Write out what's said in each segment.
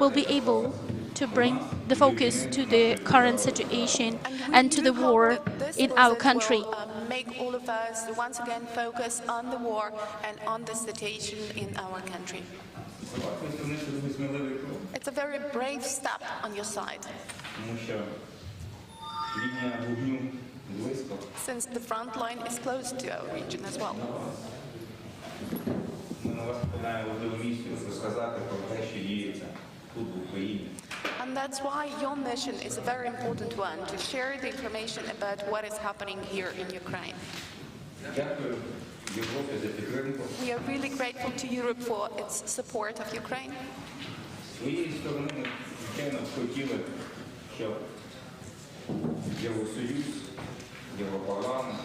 will be able to bring the focus to the current situation and to the war in our country. Make all of us once again focus on the war and on the situation in our country. It's a very brave step on your side. Since the front line is close to our region as well. And that's why your mission is a very important one, to share the information about what is happening here in Ukraine. We are really grateful to Europe for its support of Ukraine. Євросоюз, Європарламент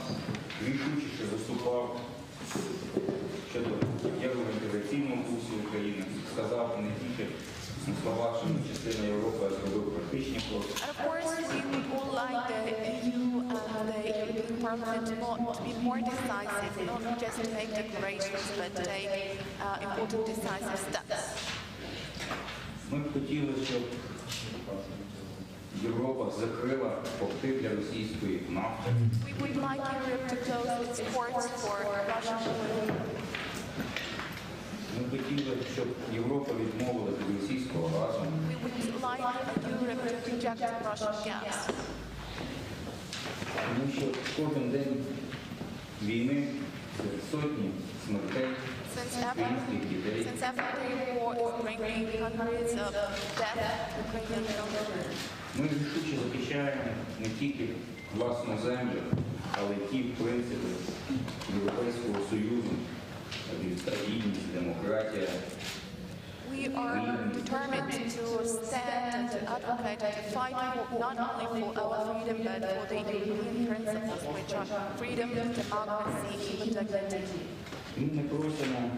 рішучіше виступав щодо євроінтеграційного курсу України, сказав не тільки на словах, що ми частина Європи, а зробив практичні кроки. And of course, we would all like the EU and the European Parliament to be more decisive, not just to make declarations, but to take important decisive steps. Ми б хотіли, щоб Європа закрила порти для російської нафти. We would like Europe to close its ports for Russian oil. Ми хотіли, щоб Європа відмовилася від російського газу. We would like Europe to reject Russian gas. Тому що кожен день війни це сотні смертей українських дітей. Since every war is bringing hundreds of death to Ukrainian children. Ми рішуче захищаємо не тільки власну землю, але й ті принципи Європейського Союзу, стабільність, демократія. We are determined to stand and to advocate and to fight not only for our freedom but for the European principles, which are freedom, democracy, human dignity. Ми не просимо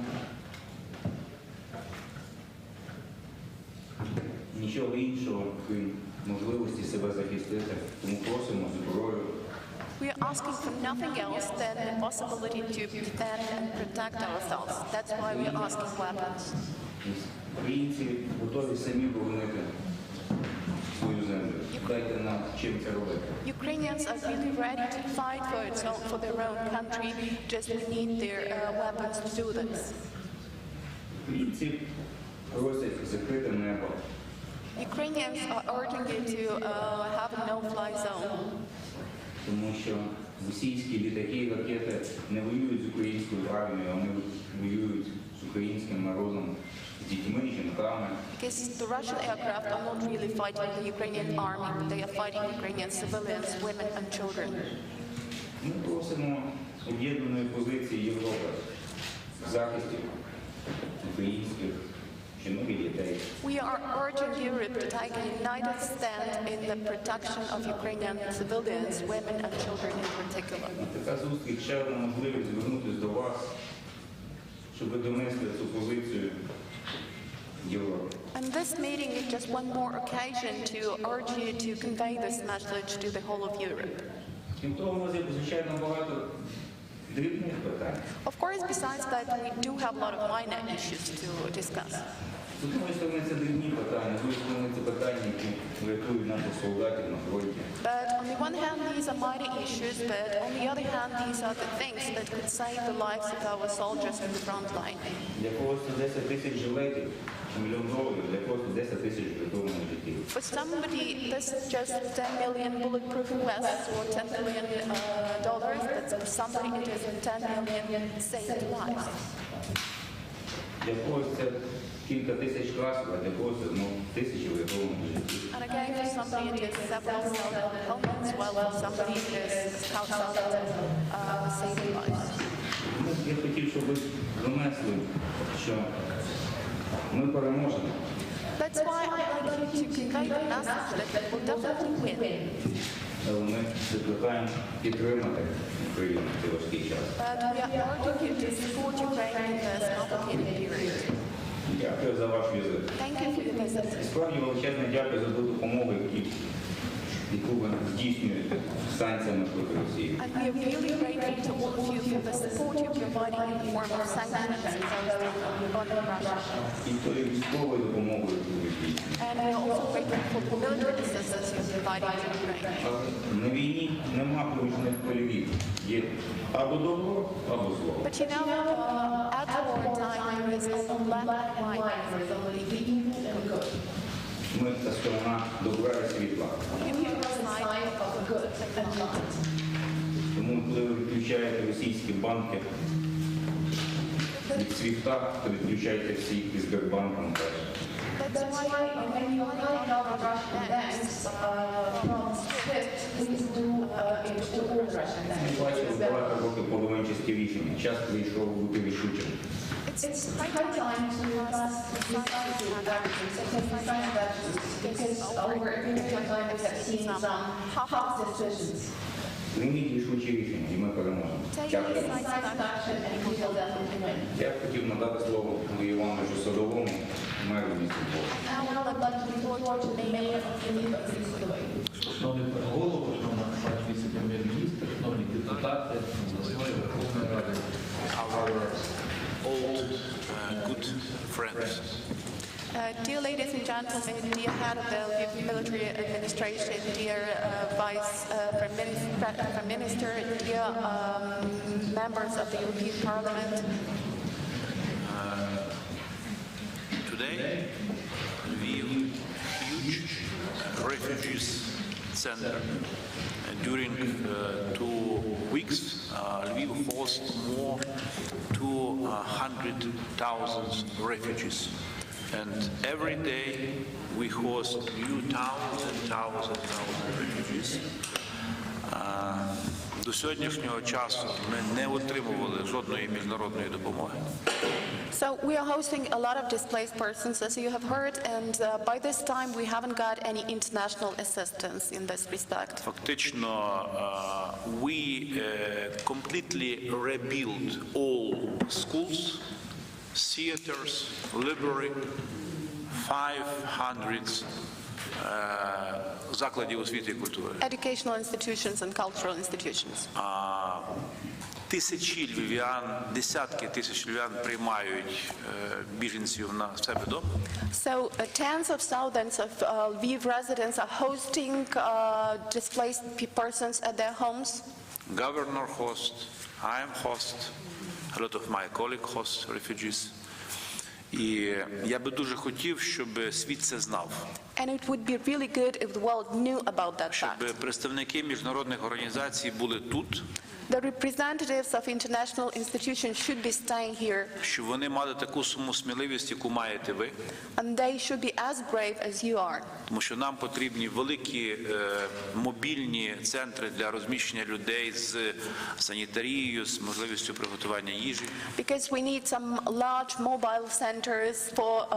нічого іншого, крім можливості себе захистити, тому просимо зброю. We are asking for nothing else than the possibility to defend and protect ourselves. That's why we are asking weapons. Українці готові самі боронити свою землю. Дайте нам чим це робити. Ukrainians are really ready to fight for their own country. Just we need their weapons to do this. Українці просять закрити небо. Ukrainians are urging you to have a no-fly zone. Тому що російські літаки і ракети не воюють з українською армією, вони воюють з українським народом, з дітьми, жінками. Because the Russian aircraft are not really fighting the Ukrainian army, but they are fighting Ukrainian civilians, women and children. Ми просимо об'єднаної позиції Європи в захисті українських жінок і дітей. We are urging Europe to take a united stand in the protection of Ukrainian civilians, women and children in particular. Така зустріч ще одна можливість звернутися до вас, щоб ви донесли цю позицію Європи. And this meeting is just one more occasion to urge you to convey this message to the whole of Europe. Крім того, у нас є, звичайно, багато дрібних питань. Of course, besides that, we do have a lot of minor issues to discuss. З однієї сторони, це дрібні питання, з іншої сторони, це питання, які врятують наших солдатів на фронті. But on the one hand, these are minor issues, but on the other hand, these are the things that could save the lives of our soldiers in the front line. Для когось це 10 тисяч жилетів, мільйон доларів, для когось це 10 тисяч врятованих життів. For somebody, this is just 10 million bulletproof vests or $10 million dollars. But for somebody, it is 10 million saved lives. Для когось це кілька тисяч красок, а для когось це тисячі врятованих життів. And again, for somebody, it is several thousand helmets, while for somebody, it is thousands saved lives. Я хотів, щоб ви донесли, що ми переможемо. That's why I like you to convey the message that we will definitely win. Але ми закликаємо підтримати Україну в цей важкий час. But we are urging you to support Ukraine in this complicated period. Дякую за ваш візит. Thank you for your visit. Справді величезне дякую за ту допомогу, яку ви здійснюєте санкціями проти Росії. And we are really grateful to all of you for the support you're providing in the form of sanctions imposed on Russia. І тою військовою допомогою, яку ви здійснюєте. providing to Ukraine. Але на війні нема пружних полів. Є або добро, або зло. But you know, at wartime there is only black and white. Ми та сторона добра і світла. Тому, коли ви відключаєте російські банки від свіфта, то відключайте всіх із Сбербанком теж. That's why when you cut off Russian banks from SWIFT, please do it to all Russian Ми banks. бачили багато років подаванчасті рішення. Час прийшов бути рішучим. It's high time to pass decisive actions, decisive actions, because over a period of time we have seen some half decisions. Прийміть рішучі рішення, і ми переможемо. Дякую. Decisive action and we will definitely win. Я б хотів надати слово Андрію Івановичу Садовому, меру міста Львова. Now I would like to give the floor to the mayor of the Lviv, please go away. Шановний пане голово, шановна пані віце-прем'єр-міністр, шановні депутати, обласної Верховної Ради. Our old good friends. Dear ladies and gentlemen, dear head of the Lviv military administration, dear Prime Minister, dear members of the European Parliament. Today, Lviv, huge refugees center. During 2 weeks, Lviv hosts more 200,000 refugees. And every day we host new thousands of refugees. До сьогоднішнього часу ми не отримували жодної міжнародної допомоги. So we are hosting a lot of displaced persons, as you have heard, and by this time we haven't got any international assistance in this respect. Фактично, we completely rebuilt all schools, theaters, library, 500 закладів освіти і культури. Educational institutions and cultural institutions. Тисячі львів'ян, десятки тисяч львів'ян приймають біженців на себе вдома. So tens of thousands of Lviv residents are hosting displaced persons at their homes. Governor host, I am host, a lot of my colleagues host refugees. І я би дуже хотів, щоб світ це знав. And it would be really good if the world knew about that Щоб fact. представники міжнародних організацій були тут. The representatives of international institutions should be staying here, Щоб вони мали таку саму сміливість, яку маєте ви. and they should be as brave as you are. Тому що нам потрібні великі мобільні центри для розміщення людей з санітарією, з можливістю приготування їжі. Because we need some large mobile centers for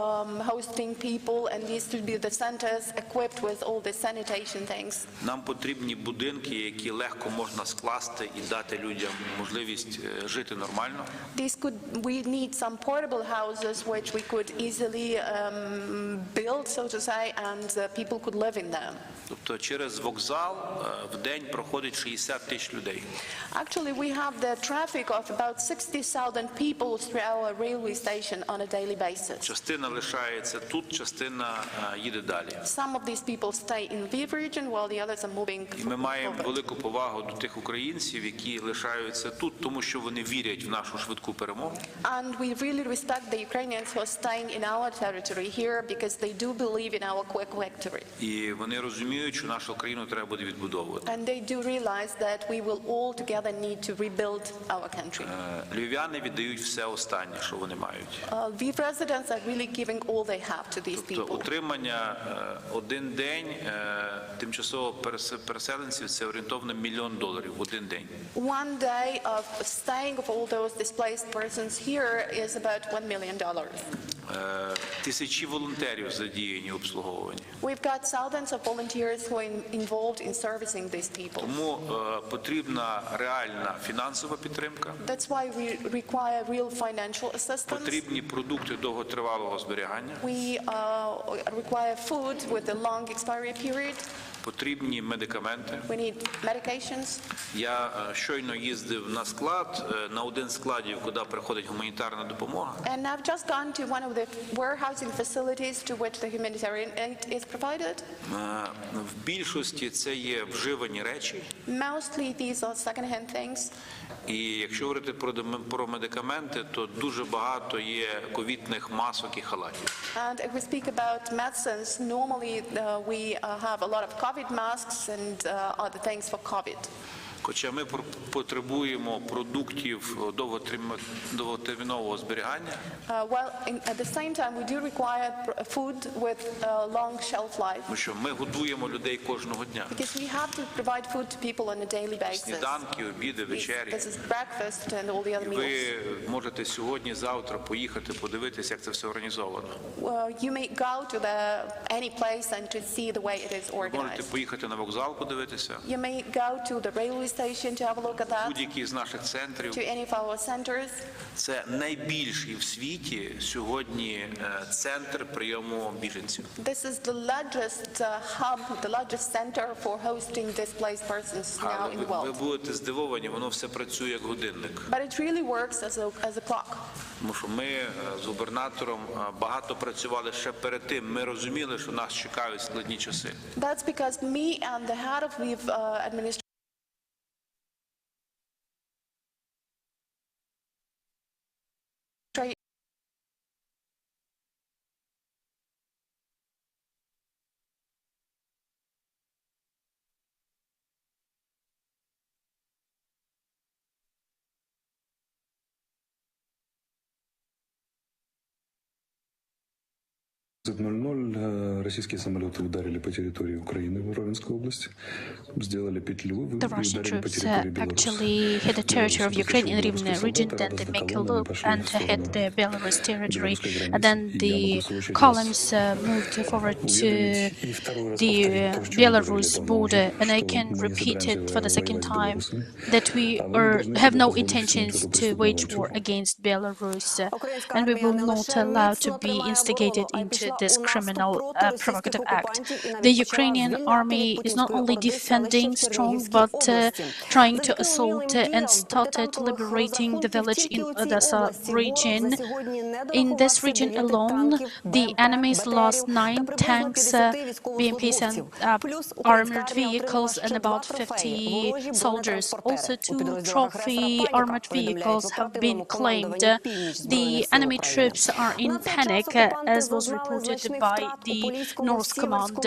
hosting people, and these should be the centers equipped with all the sanitation things. Нам потрібні будинки, які легко можна скласти і дати людям можливість жити нормально. We need some portable houses which we could easily build, so to say, and people could live in them. Тобто через вокзал в день проходить 60 тисяч людей. Actually, we have the traffic of about 60,000 people through our railway station on a daily basis. Частина лишається тут, частина їде далі. Some of these people stay in Lviv region, while the others are moving І ми маємо forward. велику повагу до тих українців, які лишаються тут, тому що вони вірять в нашу швидку перемогу. And we really respect the Ukrainians who are staying in our territory here because they do believe in our quick victory. І вони розуміють, що нашу країну треба буде відбудовувати. And they do realize that we will all together need to rebuild our country. Львів'яни віддають все останнє, що вони мають. Lviv residents are really giving all they have to these Тобто people. утримання один день тимчасово переселенців – це орієнтовно $1 мільйон один день. One day of staying of all those displaced persons here is about $1 million. Тисячі волонтерів задіяні в обслуговуванні. We've got thousands of volunteers who are involved in servicing these people. Тому потрібна реальна фінансова підтримка. That's why we require real financial assistance. Потрібні продукти довготривалого зберігання. We require food with a long expiry period. Потрібні медикаменти. We need medications. Я щойно їздив на склад, на один з складів, куди приходить гуманітарна допомога. And I've just gone to one of the warehousing facilities to which the humanitarian aid is provided. В більшості це є вживані речі. Mostly these are second-hand things. І якщо говорити про медикаменти, то дуже багато є ковідних масок і халатів. And if we speak about medicines, normally we have a lot of COVID masks and other things for COVID. Хоча ми потребуємо продуктів довготермінового зберігання. Well, at the same time, we do require food with long shelf life. Тому що ми годуємо людей кожного дня. Because we have to provide food to people on a daily basis. Сніданки, обіди, вечері. This is breakfast and all the other meals. Ви можете сьогодні, завтра поїхати, подивитися, як це все організовано. You may go to any place and to see the way it is Можете organized. поїхати на вокзал, подивитися. You may go to the railway station to have a look at that. Будь-який з наших центрів. To any of our centers. Це найбільший в світі сьогодні центр прийому біженців. This is the largest hub, the largest center for hosting displaced persons now in the Ви world. будете здивовані, воно все працює як годинник. But it really works as a clock. Тому що ми з губернатором багато працювали ще перед тим. Ми розуміли, що нас чекають складні часи. That's because me and the head of the administration В 00 российские самолеты ударили по территории Украины в Ровенской области, сделали петлю и The Russian ударили по troops территории Беларуси. actually hit the territory of Ukraine in Rivne region, then they make a loop and hit the Belarus territory, and then the columns moved forward to the Belarus border. And I can repeat it for the second time that we have no intentions to wage war against Belarus, and we will not allow to be instigated into this criminal provocative act. The Ukrainian army is not only defending strong, but trying to assault and started liberating the village in Odessa region. In this region alone, the enemy's lost 9 tanks, BMPs and armored vehicles, and about 50 soldiers. Also 2 trophy armored vehicles have been claimed. The enemy troops are in panic, as was reported by the North Command.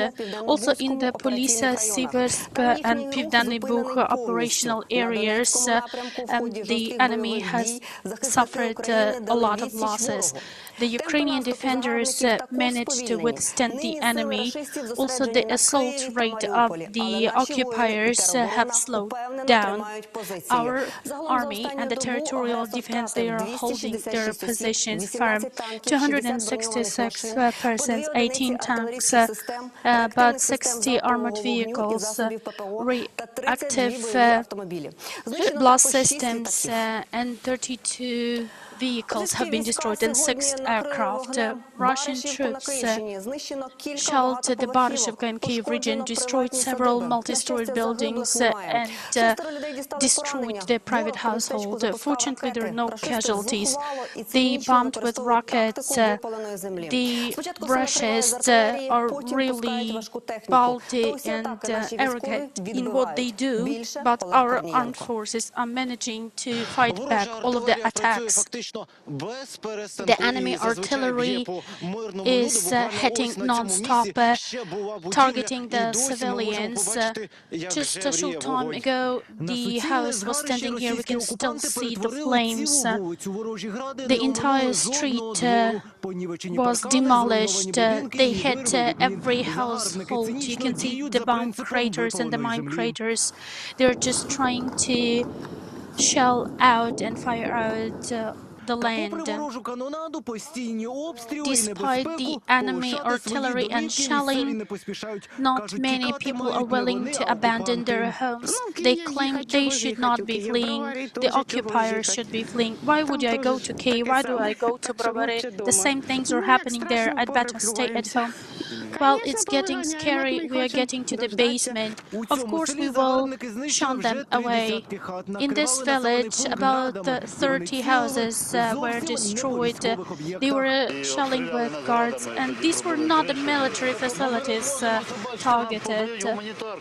Also in the Polisa, Siversk and Pivdany Bug operational areas, the enemy has suffered a lot of losses. The Ukrainian defenders managed to withstand the enemy. Also, the assault rate of the occupiers have slowed down. Our army and the territorial defense, they are holding their positions firm. 266 persons, 18 tanks, but 60 armored vehicles, reactive blast systems, and 32 vehicles have been destroyed and 6 aircraft. Russian troops shelled the Barishevka and Kyiv region, destroyed several multi-storied buildings, and destroyed the private household. Fortunately, there are no casualties. They bombed with rockets. The Russians are really boldly and arrogant in what they do, but our armed forces are managing to fight back all of the attacks. The enemy artillery is hitting non-stop, targeting the civilians. Just a short time ago, the house was standing here. We can still see the flames. The entire street was demolished. They hit every household. You can see the bomb craters and the mine craters. They're just trying to shell out and fire out the land. Despite the enemy artillery and shelling, not many people are willing to abandon their homes. They claim they should not be fleeing, the occupiers should be fleeing. Why would I go to Kyiv? Why do I go to Brovary? The same things are happening there. I'd better stay at home. Well, it's getting scary. We are getting to the basement. Of course, we will shun them away. In this village, about 30 houses were destroyed. They were shelling with guards, and these were not the military facilities targeted.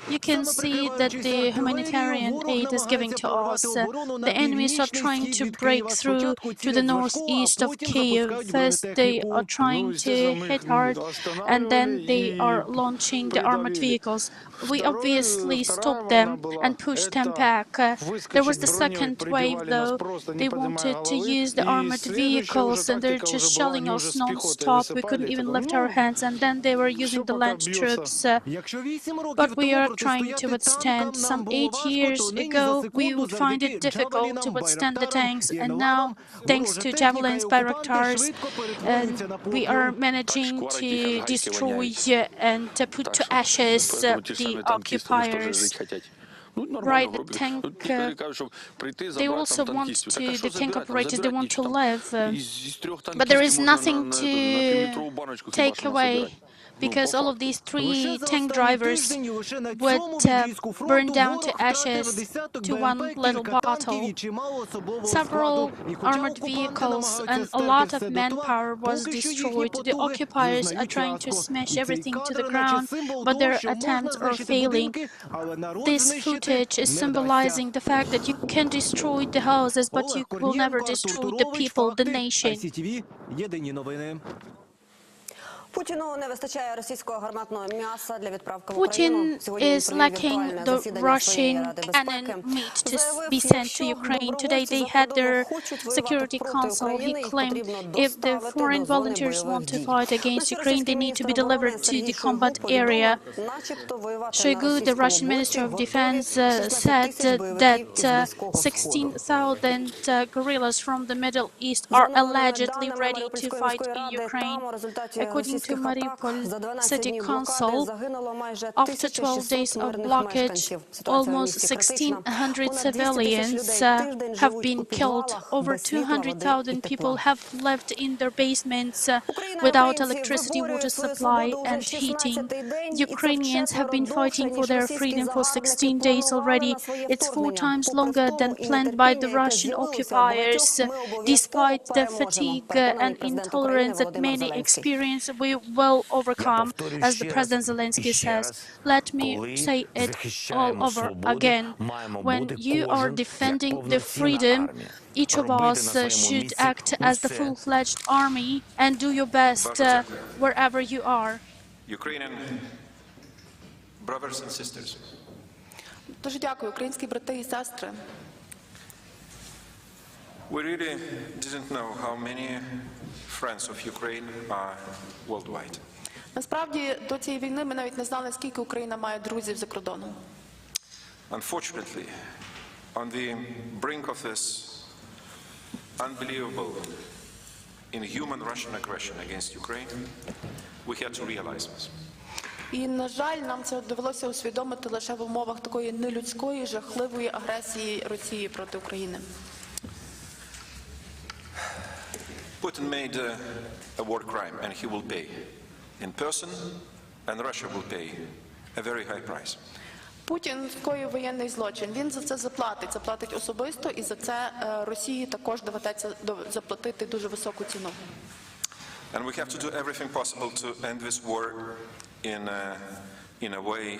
You can see that the humanitarian aid is giving to us. The enemies are trying to break through to the northeast of Kyiv. First, they are trying to hit hard, and then they are launching the armored vehicles. We obviously stopped them and pushed them back. There was the second wave, though. They wanted to use the armored vehicles, and they're just shelling us non-stop. We couldn't even lift our hands, and then they were using the land troops. But we are trying to withstand. Some 8 years ago, we would find it difficult to withstand the tanks, and now, thanks to javelins, Bayraktars, we are managing to destroy and to put to ashes the occupiers. Right, the tank, they also want to, the tank operators, they want to live, but there is nothing to take away, because all of these 3 tank drivers would burn down to ashes to one little bottle. Several armored vehicles and a lot of manpower was destroyed. The occupiers are trying to smash everything to the ground, but their attempts are failing. This footage is symbolizing the fact that you can destroy the houses, but you will never destroy the people, the nation. Putin is lacking the Russian cannon meat to be sent to Ukraine. Today they had their Security Council. He claimed if the foreign volunteers want to fight against Ukraine, they need to be delivered to the combat area. Shoigu, the Russian Minister of Defense, said that 16,000 guerrillas from the Middle East are allegedly ready to fight in Ukraine. According to Mariupol City Council, after 12 days of blockage, almost 1,600 civilians have been killed. Over 200,000 people have lived in their basements without electricity, water supply, and heating. Ukrainians have been fighting for their freedom for 16 days already. It's 4 times longer than planned by the Russian occupiers. Despite the fatigue and intolerance that many experience, we will overcome, as the President Zelensky says. Let me say it all over again. When you are defending the freedom, each of us should act as the full-fledged army and do your best wherever you are. Ukrainian brothers and sisters. Дуже дякую, українські брати і сестри. We really didn't know how many friends of Ukraine are worldwide. Насправді, до цієї війни ми навіть не знали, скільки Україна має друзів за кордоном. Unfortunately, on the brink of this unbelievable, inhuman Russian aggression against Ukraine, we had to realize this. І, на жаль, нам це довелося усвідомити лише в умовах такої нелюдської, жахливої агресії Росії проти України. Putin made a war crime, and he will pay in person, and Russia will pay a very high price. Путін скоїв воєнний злочин. Він за це заплатить. Заплатить особисто, і за це Росії також доведеться заплатити дуже високу ціну. And we have to do everything possible to end this war in a way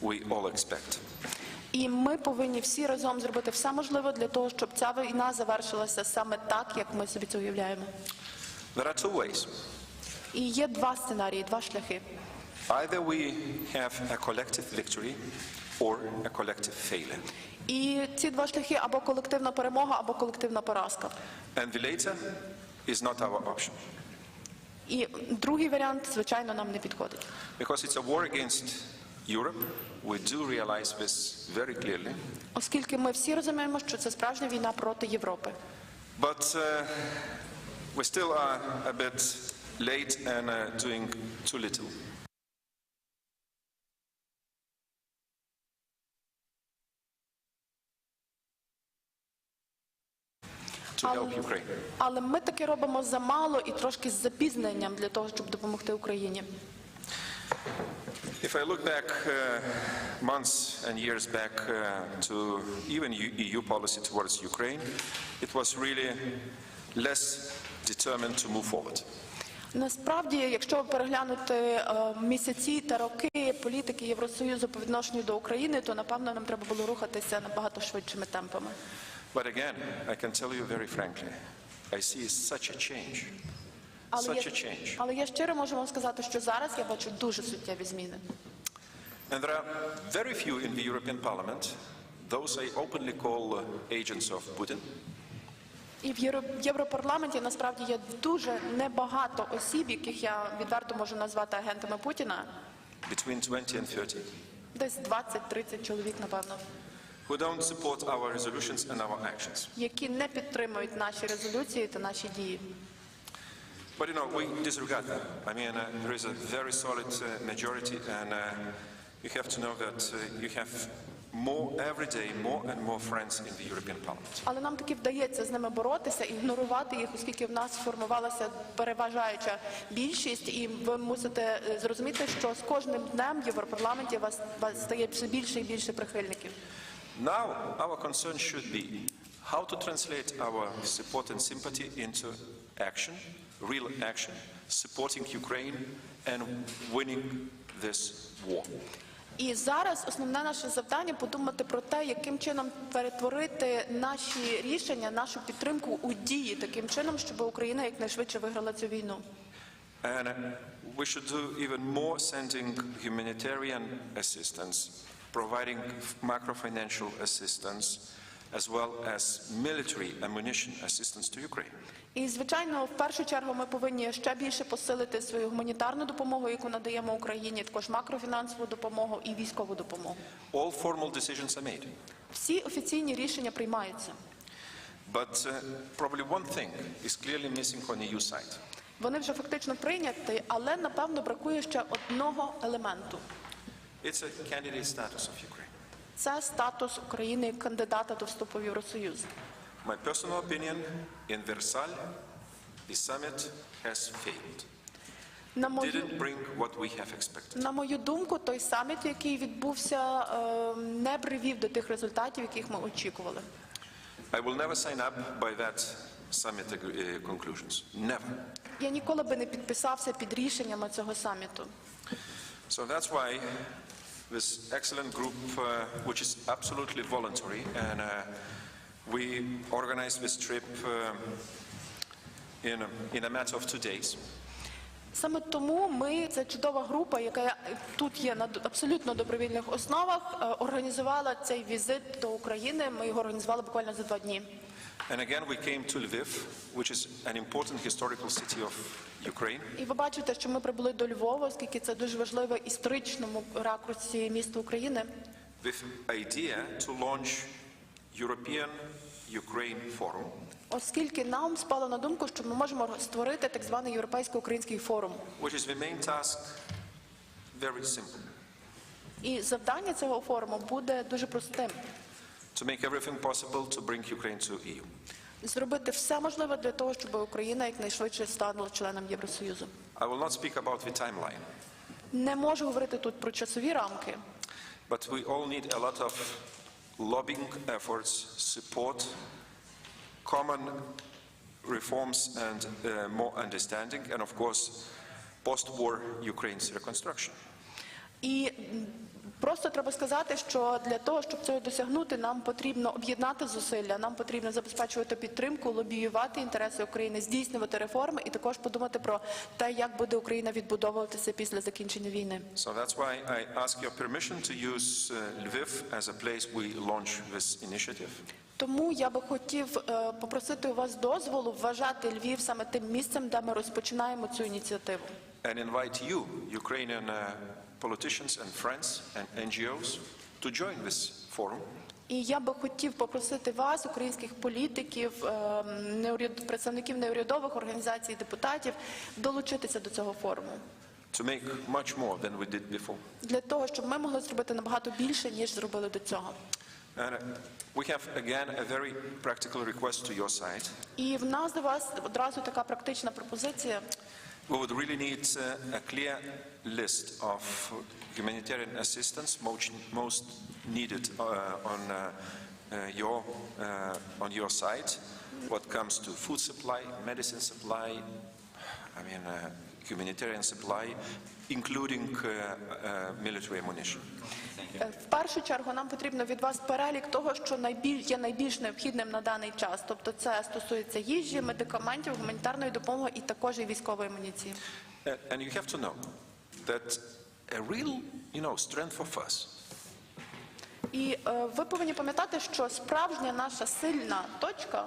we all expect. І ми повинні всі разом зробити все можливе для того, щоб ця війна завершилася саме так, як ми собі це уявляємо. There are two ways. І є 2 сценарії, 2 шляхи. Either we have a collective victory or a collective failure. І ці 2 шляхи або колективна перемога, або колективна поразка. And the later is not our option. І другий варіант, звичайно, нам не підходить. Because it's a war against Europe, we do realize this very clearly. Оскільки ми всі розуміємо, що це справжня війна проти Європи. But we still are a bit late and doing too little. To help Ukraine. Але ми таки робимо замало і трошки з запізненням для того, щоб допомогти Україні. If I look back months and years back to even EU policy towards Ukraine, it was really less determined to move forward. Насправді, якщо переглянути місяці та роки політики Євросоюзу по відношенню до України, то, напевно, нам треба було рухатися набагато швидшими темпами. But again, I can tell you very frankly, I see such a change. Але я щиро можу вам сказати, що зараз я бачу дуже суттєві зміни. And there are very few in the European Parliament, those I openly call agents of Putin. І в Європарламенті насправді є дуже небагато осіб, яких я відверто можу назвати агентами Путіна. Between 20 and 30. Десь 20-30 чоловік, напевно. Who don't support our resolutions and our actions. Які не підтримують наші резолюції та наші дії. But you know, we disregard them. I mean, there is a very solid majority, and you have to know that you have every day more and more friends in the European Parliament. Але нам таки вдається з ними боротися, ігнорувати їх, оскільки в нас сформувалася переважаюча більшість, і ви мусите зрозуміти, що з кожним днем в Європарламенті вас стає все більше і більше прихильників. Now, our concern should be how to translate our support and sympathy into action, real action, supporting Ukraine and winning this war. І зараз основне наше завдання подумати про те, яким чином перетворити наші рішення, нашу підтримку у дії, таким чином, щоб Україна якнайшвидше виграла цю війну. And we should do even more sending humanitarian assistance, providing macro-financial assistance, as well as military ammunition assistance to Ukraine. І, звичайно, в першу чергу ми повинні ще більше посилити свою гуманітарну допомогу, яку надаємо Україні, також макрофінансову допомогу і військову допомогу. All formal decisions are made. Всі офіційні рішення приймаються. But probably one thing is clearly missing on the EU side. Вони вже фактично прийняті, але, напевно, бракує ще одного елементу. It's a candidate status of Ukraine. Це статус України як кандидата до вступу в Євросоюз. My personal opinion, in Versailles, the summit has failed. Didn't bring what we have expected. На мою думку, той саміт, який відбувся, не привів до тих результатів, яких ми очікували. I will never sign up by that summit conclusions. Never. Я ніколи би не підписався під рішеннями цього саміту. So that's why this excellent group, which is absolutely voluntary, and we organized this trip in a matter of 2 days. Саме тому ми, це чудова група, яка тут є на абсолютно добровільних основах, організувала цей візит до України. Ми його організували буквально за 2 дні. And again, we came to Lviv, which is an important historical city of Ukraine. І ви бачите, що ми прибули до Львова, оскільки це дуже важливе історичному ракурсі місто України. With idea to launch European Ukraine Forum. Оскільки нам спало на думку, що ми можемо створити так званий європейсько-український форум. Which is the main task, very simple. І завдання цього форуму буде дуже простим. To make everything possible to bring Ukraine to EU. Зробити все можливе для того, щоб Україна якнайшвидше стала членом Євросоюзу. I will not speak about the timeline. Не можу говорити тут про часові рамки. But we all need a lot of lobbying efforts, support, common reforms and more understanding, and of course, post-war Ukraine's reconstruction. І просто треба сказати, що для того, щоб цього досягнути, нам потрібно об'єднати зусилля, нам потрібно забезпечувати підтримку, лобіювати інтереси України, здійснювати реформи і також подумати про те, як буде Україна відбудовуватися після закінчення війни. So that's why I ask your permission to use Lviv as a place we launch this initiative. Тому я би хотів попросити у вас дозволу вважати Львів саме тим місцем, де ми розпочинаємо цю ініціативу. And invite you, Ukrainian politicians and friends and NGOs, to join this forum. І я би хотів попросити вас, українських політиків, представників неурядових організацій, депутатів, долучитися до цього форуму. To make much more than we did before. Для того, щоб ми могли зробити набагато більше, ніж зробили до цього. And we have again a very practical request to your side. І в нас до вас одразу така практична пропозиція. We would really need a clear list of humanitarian assistance most needed on your side. What comes to food supply, medicine supply, humanitarian supply, including military ammunition. В першу чергу нам потрібно від вас перелік того, що є найбільш необхідним на даний час. Тобто це стосується їжі, медикаментів, гуманітарної допомоги і також і військової амуніції. And you have to know that a real, strength of us. І ви повинні пам'ятати, що справжня наша сильна точка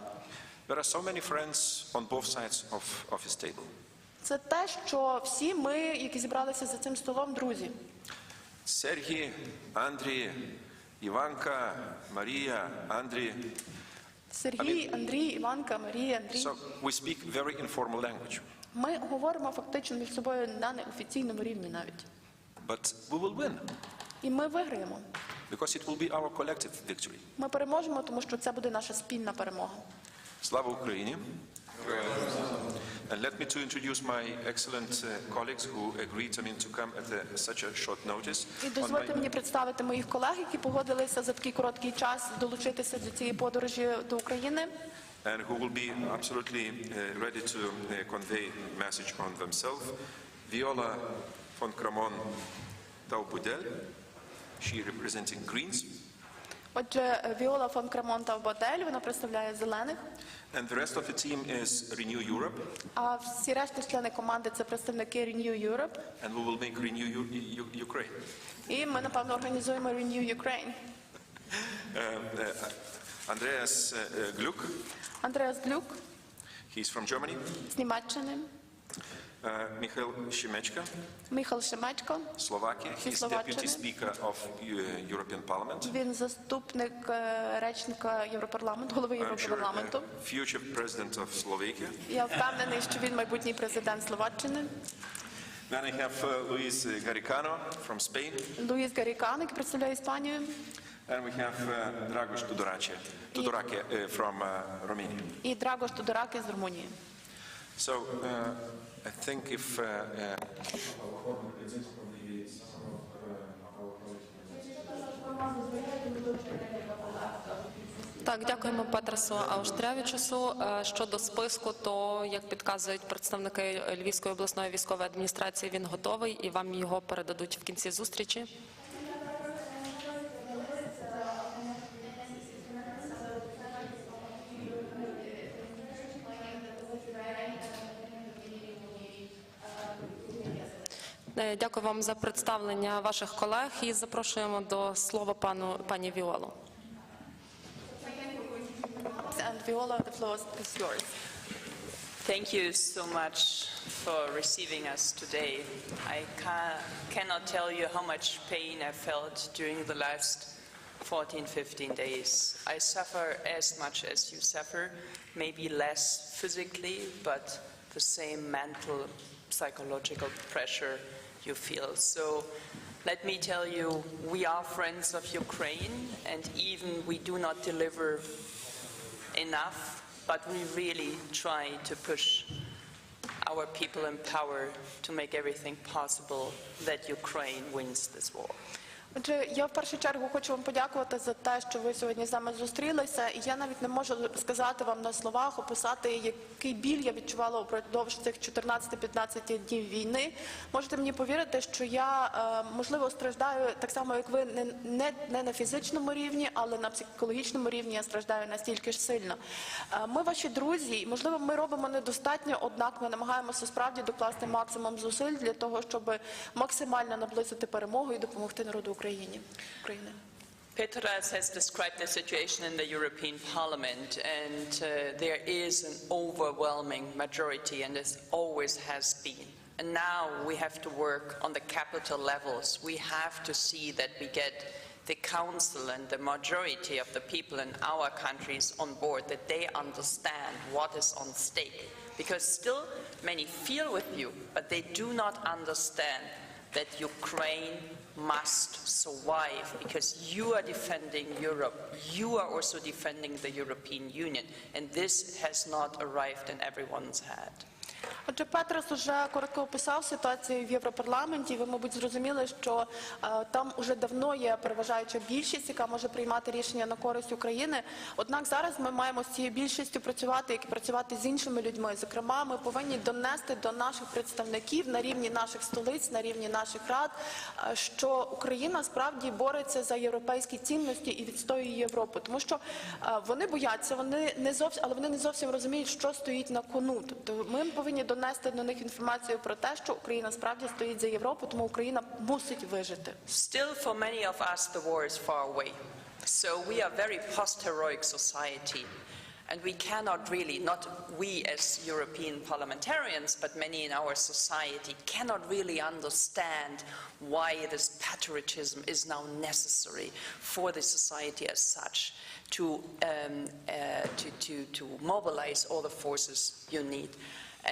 There are so many friends on both sides of his table. Це те, що всі ми, які зібралися за цим столом, друзі. Сергій, Андрій, Іванка, Марія, Андрій. Сергій, Андрій, Іванка, Марія, Андрій. So we speak very informal language. Ми говоримо фактично між собою на неофіційному рівні навіть. But we will win. І ми виграємо. Because it will be our collective victory. Ми переможемо, тому що це буде наша спільна перемога. Слава Україні! And let me to introduce my excellent colleagues who agreed to come at such a short notice. І дозвольте мені представити моїх колег, які погодилися за такий короткий час долучитися до цієї подорожі до України. And who will be absolutely ready to convey message on themselves. Viola von Kramon Taubudel, she representing Greens. Отже, Віола фон Крамон Таубодель, вона представляє зелених. And the rest of the team is Renew Europe. А всі решта члени команди це представники Renew Europe. And we will make Renew Ukraine. І ми, напевно, організуємо Renew Ukraine. Andreas Gluck. Андреас Глюк. He's from Germany. З Німеччини. Michal Šimečka, Міхал Шемечко. Slovakia. He's Deputy Speaker of European Parliament. Він заступник речника Європарламенту, голови Європарламенту. Future President of Slovakia. Я впевнений, що він майбутній президент Словаччини. Then I have Luis Garicano from Spain. Луїс Гарікан, який представляє Іспанію. And we have Dragoș Tudorache from Romania. І Драгош Тодораки з Румунії. So I think if Так, дякуємо Петрасу Ауштрявічусу. Щодо списку, то, як підказують представники Львівської обласної військової адміністрації, він готовий і вам його передадуть в кінці зустрічі. Дякую вам за представлення ваших колег і запрошуємо до слова пані Віолу. And Viola, the floor is yours. Thank you so much for receiving us today. I cannot tell you how much pain I felt during the last 14-15 days. I suffer as much as you suffer, maybe less physically, but the same mental, psychological pressure you feel. So let me tell you, we are friends of Ukraine, and even we do not deliver enough, but we really try to push our people in power to make everything possible that Ukraine wins this war. Отже, я в першу чергу хочу вам подякувати за те, що ви сьогодні з нами зустрілися. І я навіть не можу сказати вам на словах, описати, який біль я відчувала упродовж цих 14-15 днів війни. Можете мені повірити, що я, можливо, страждаю так само, як ви, не на фізичному рівні, але на психологічному рівні я страждаю настільки ж сильно. Ми ваші друзі, і, можливо, ми робимо недостатньо, однак ми намагаємося справді докласти максимум зусиль для того, щоб максимально наблизити перемогу і допомогти народу України. Petras has described the situation in the European Parliament, and there is an overwhelming majority, and this always has been. And now we have to work on the capital levels. We have to see that we get the Council and the majority of the people in our countries on board, that they understand what is on stake. Because still many feel with you, but they do not understand that Ukraine must survive, because you are defending Europe, you are also defending the European Union, and this has not arrived in everyone's head. Отже, Петрос уже коротко описав ситуацію в Європарламенті. Ви, мабуть, зрозуміли, що там уже давно є переважаюча більшість, яка може приймати рішення на користь України. Однак зараз ми маємо з цією більшістю працювати, як і працювати з іншими людьми. Зокрема, ми повинні донести до наших представників на рівні наших столиць, на рівні наших рад, що Україна справді бореться за європейські цінності і відстоює Європу. Тому що вони бояться, але вони не зовсім розуміють, що стоїть на кону. Тобто ми повинні донести до них інформацію про те, що Україна справді стоїть за Європу, тому Україна мусить вижити. Still for many of us the war is far away. So we are very post-heroic society. And we cannot really, not we as European parliamentarians, but many in our society cannot really understand why this patriotism is now necessary for the society as such to mobilize all the forces you need.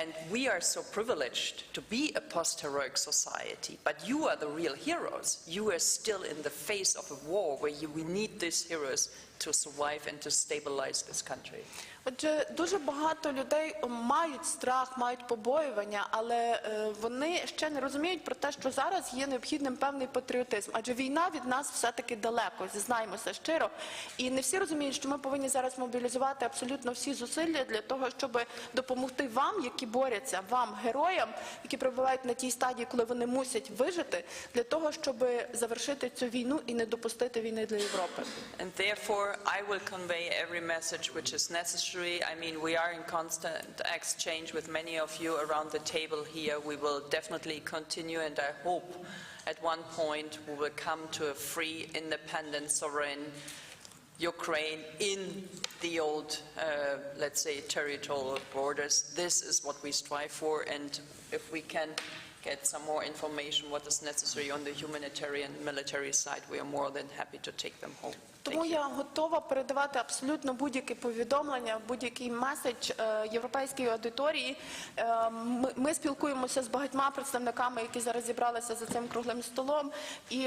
And we are so privileged to be a post-heroic society, but you are the real heroes. You are still in the face of a war where we need these heroes to survive and to stabilize this country. Отже, дуже багато людей мають страх, мають побоювання, але вони ще не розуміють про те, що зараз є необхідним певний патріотизм. Адже війна від нас все-таки далеко, зізнаємося щиро. І не всі розуміють, що ми повинні зараз мобілізувати абсолютно всі зусилля для того, щоб допомогти вам, які борються, вам, героям, які перебувають на тій стадії, коли вони мусять вижити, для того, щоб завершити цю війну і не допустити війни для Європи. And therefore, I will convey every message which is necessary. I mean, we are in constant exchange with many of you around the table here. We will definitely continue, and I hope at one point we will come to a free, independent, sovereign Ukraine in the old, let's say, territorial borders. This is what we strive for, and if we can get some more information what is necessary on the humanitarian military side, we are more than happy to take them home. Тому я готова передавати абсолютно будь-яке повідомлення, будь-який меседж європейській аудиторії. Ми спілкуємося з багатьма представниками, які зараз зібралися за цим круглим столом. І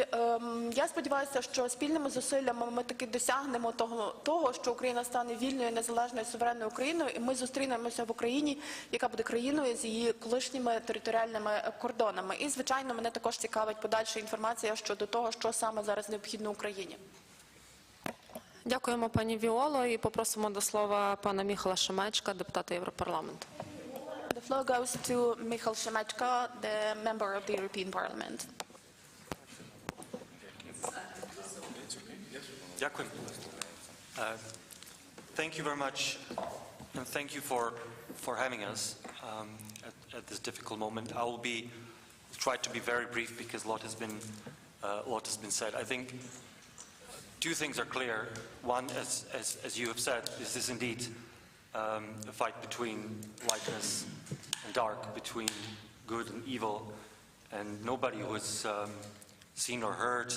я сподіваюся, що спільними зусиллями ми таки досягнемо того, що Україна стане вільною, незалежною, суверенною Україною, і ми зустрінемося в Україні, яка буде країною з її колишніми територіальними кордонами. І, звичайно, мене також цікавить подальша інформація щодо того, що саме зараз необхідно Україні. Дякуємо, пані Віоло, і попросимо до слова пана Міхала Шемечка, депутата Європарламенту. The floor goes to Michal Šimečka, the member of the European Parliament. Дякую. Thank you very much, and thank you for having us at this difficult moment. I will try to be very brief because a lot has been said. I think two things are clear. One, as you have said, this is indeed a fight between lightness and dark, between good and evil, and nobody who has seen or heard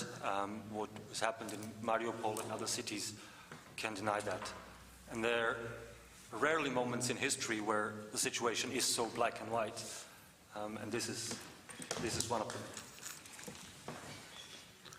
what has happened in Mariupol and other cities can deny that. And there are rarely moments in history where the situation is so black and white, and this is one of them.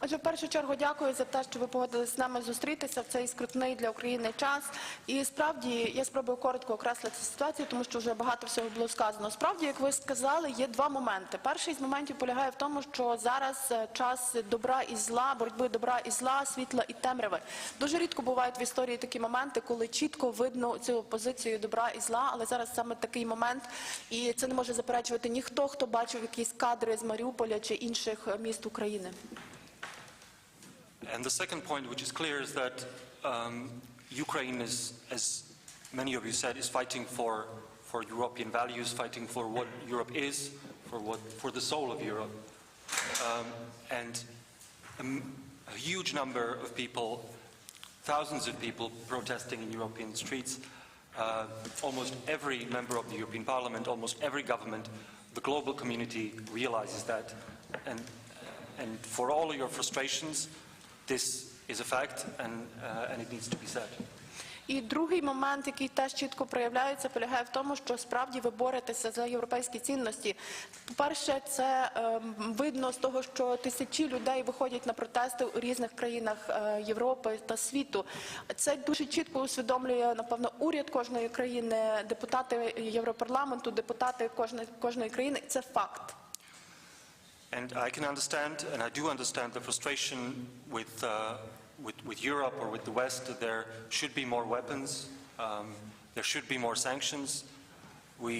Отже, в першу чергу дякую за те, що ви погодились з нами зустрітися в цей скрутний для України час. І справді, я спробую коротко окреслити ситуацію, тому що вже багато всього було сказано. Справді, як ви сказали, є два моменти. Перший з моментів полягає в тому, що зараз час добра і зла, боротьби добра і зла, світла і темряви. Дуже рідко бувають в історії такі моменти, коли чітко видно цю позицію добра і зла, але зараз саме такий момент, і це не може заперечувати ніхто, хто бачив якісь кадри з Маріуполя чи інших міст України. And the second point, which is clear, is that Ukraine is, as many of you said, is fighting for European values, fighting for what Europe is, for the soul of Europe. And a huge number of people, thousands of people protesting in European streets, almost every member of the European Parliament, almost every government, the global community realizes that. And for all of your frustrations, this is a fact and it needs to be said. І другий момент, який теж чітко проявляється, полягає в тому, що справді ви боретеся за європейські цінності. По-перше, це видно з того, що тисячі людей виходять на протести у різних країнах Європи та світу. Це дуже чітко усвідомлює, напевно, уряд кожної країни, депутати Європарламенту, депутати кожної країни. Це факт. And I can understand, and I do understand the frustration with Europe or with the West, that there should be more weapons, there should be more sanctions. We,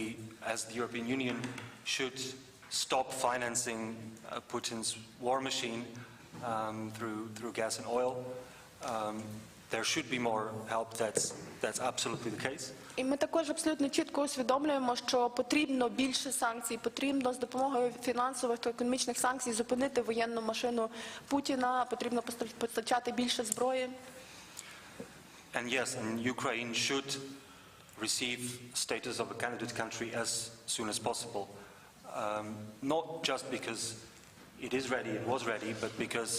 as the European Union, should stop financing Putin's war machine through gas and oil. There should be more help, that's absolutely the case. І ми також абсолютно чітко усвідомлюємо, що потрібно більше санкцій, потрібно з допомогою фінансових та економічних санкцій зупинити воєнну машину Путіна, потрібно постачати більше зброї. And yes, and Ukraine should receive status of a candidate country as soon as possible. Not just because it is ready, it was ready, but because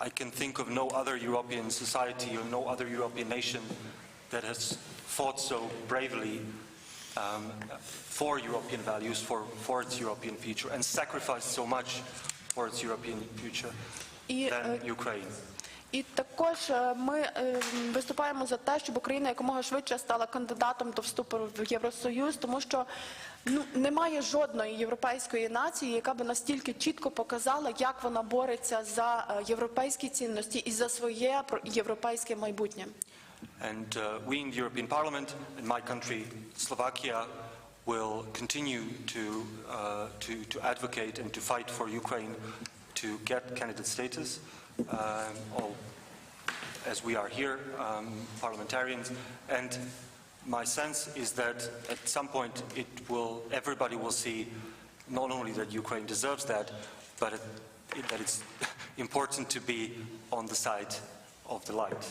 I can think of no other European society or no other European nation that has fought so bravely for European values, for its European future, and sacrificed so much for its European future than Ukraine. І також ми виступаємо за те, щоб Україна якомога швидше стала кандидатом до вступу в Євросоюз, тому що немає жодної європейської нації, яка би настільки чітко показала, як вона бореться за європейські цінності і за своє європейське майбутнє. And we in the European Parliament, in my country, Slovakia, will continue to advocate and to fight for Ukraine to get candidate status. As we are here, parliamentarians, and my sense is that at some point everybody will see not only that Ukraine deserves that, but that it's important to be on the side of the light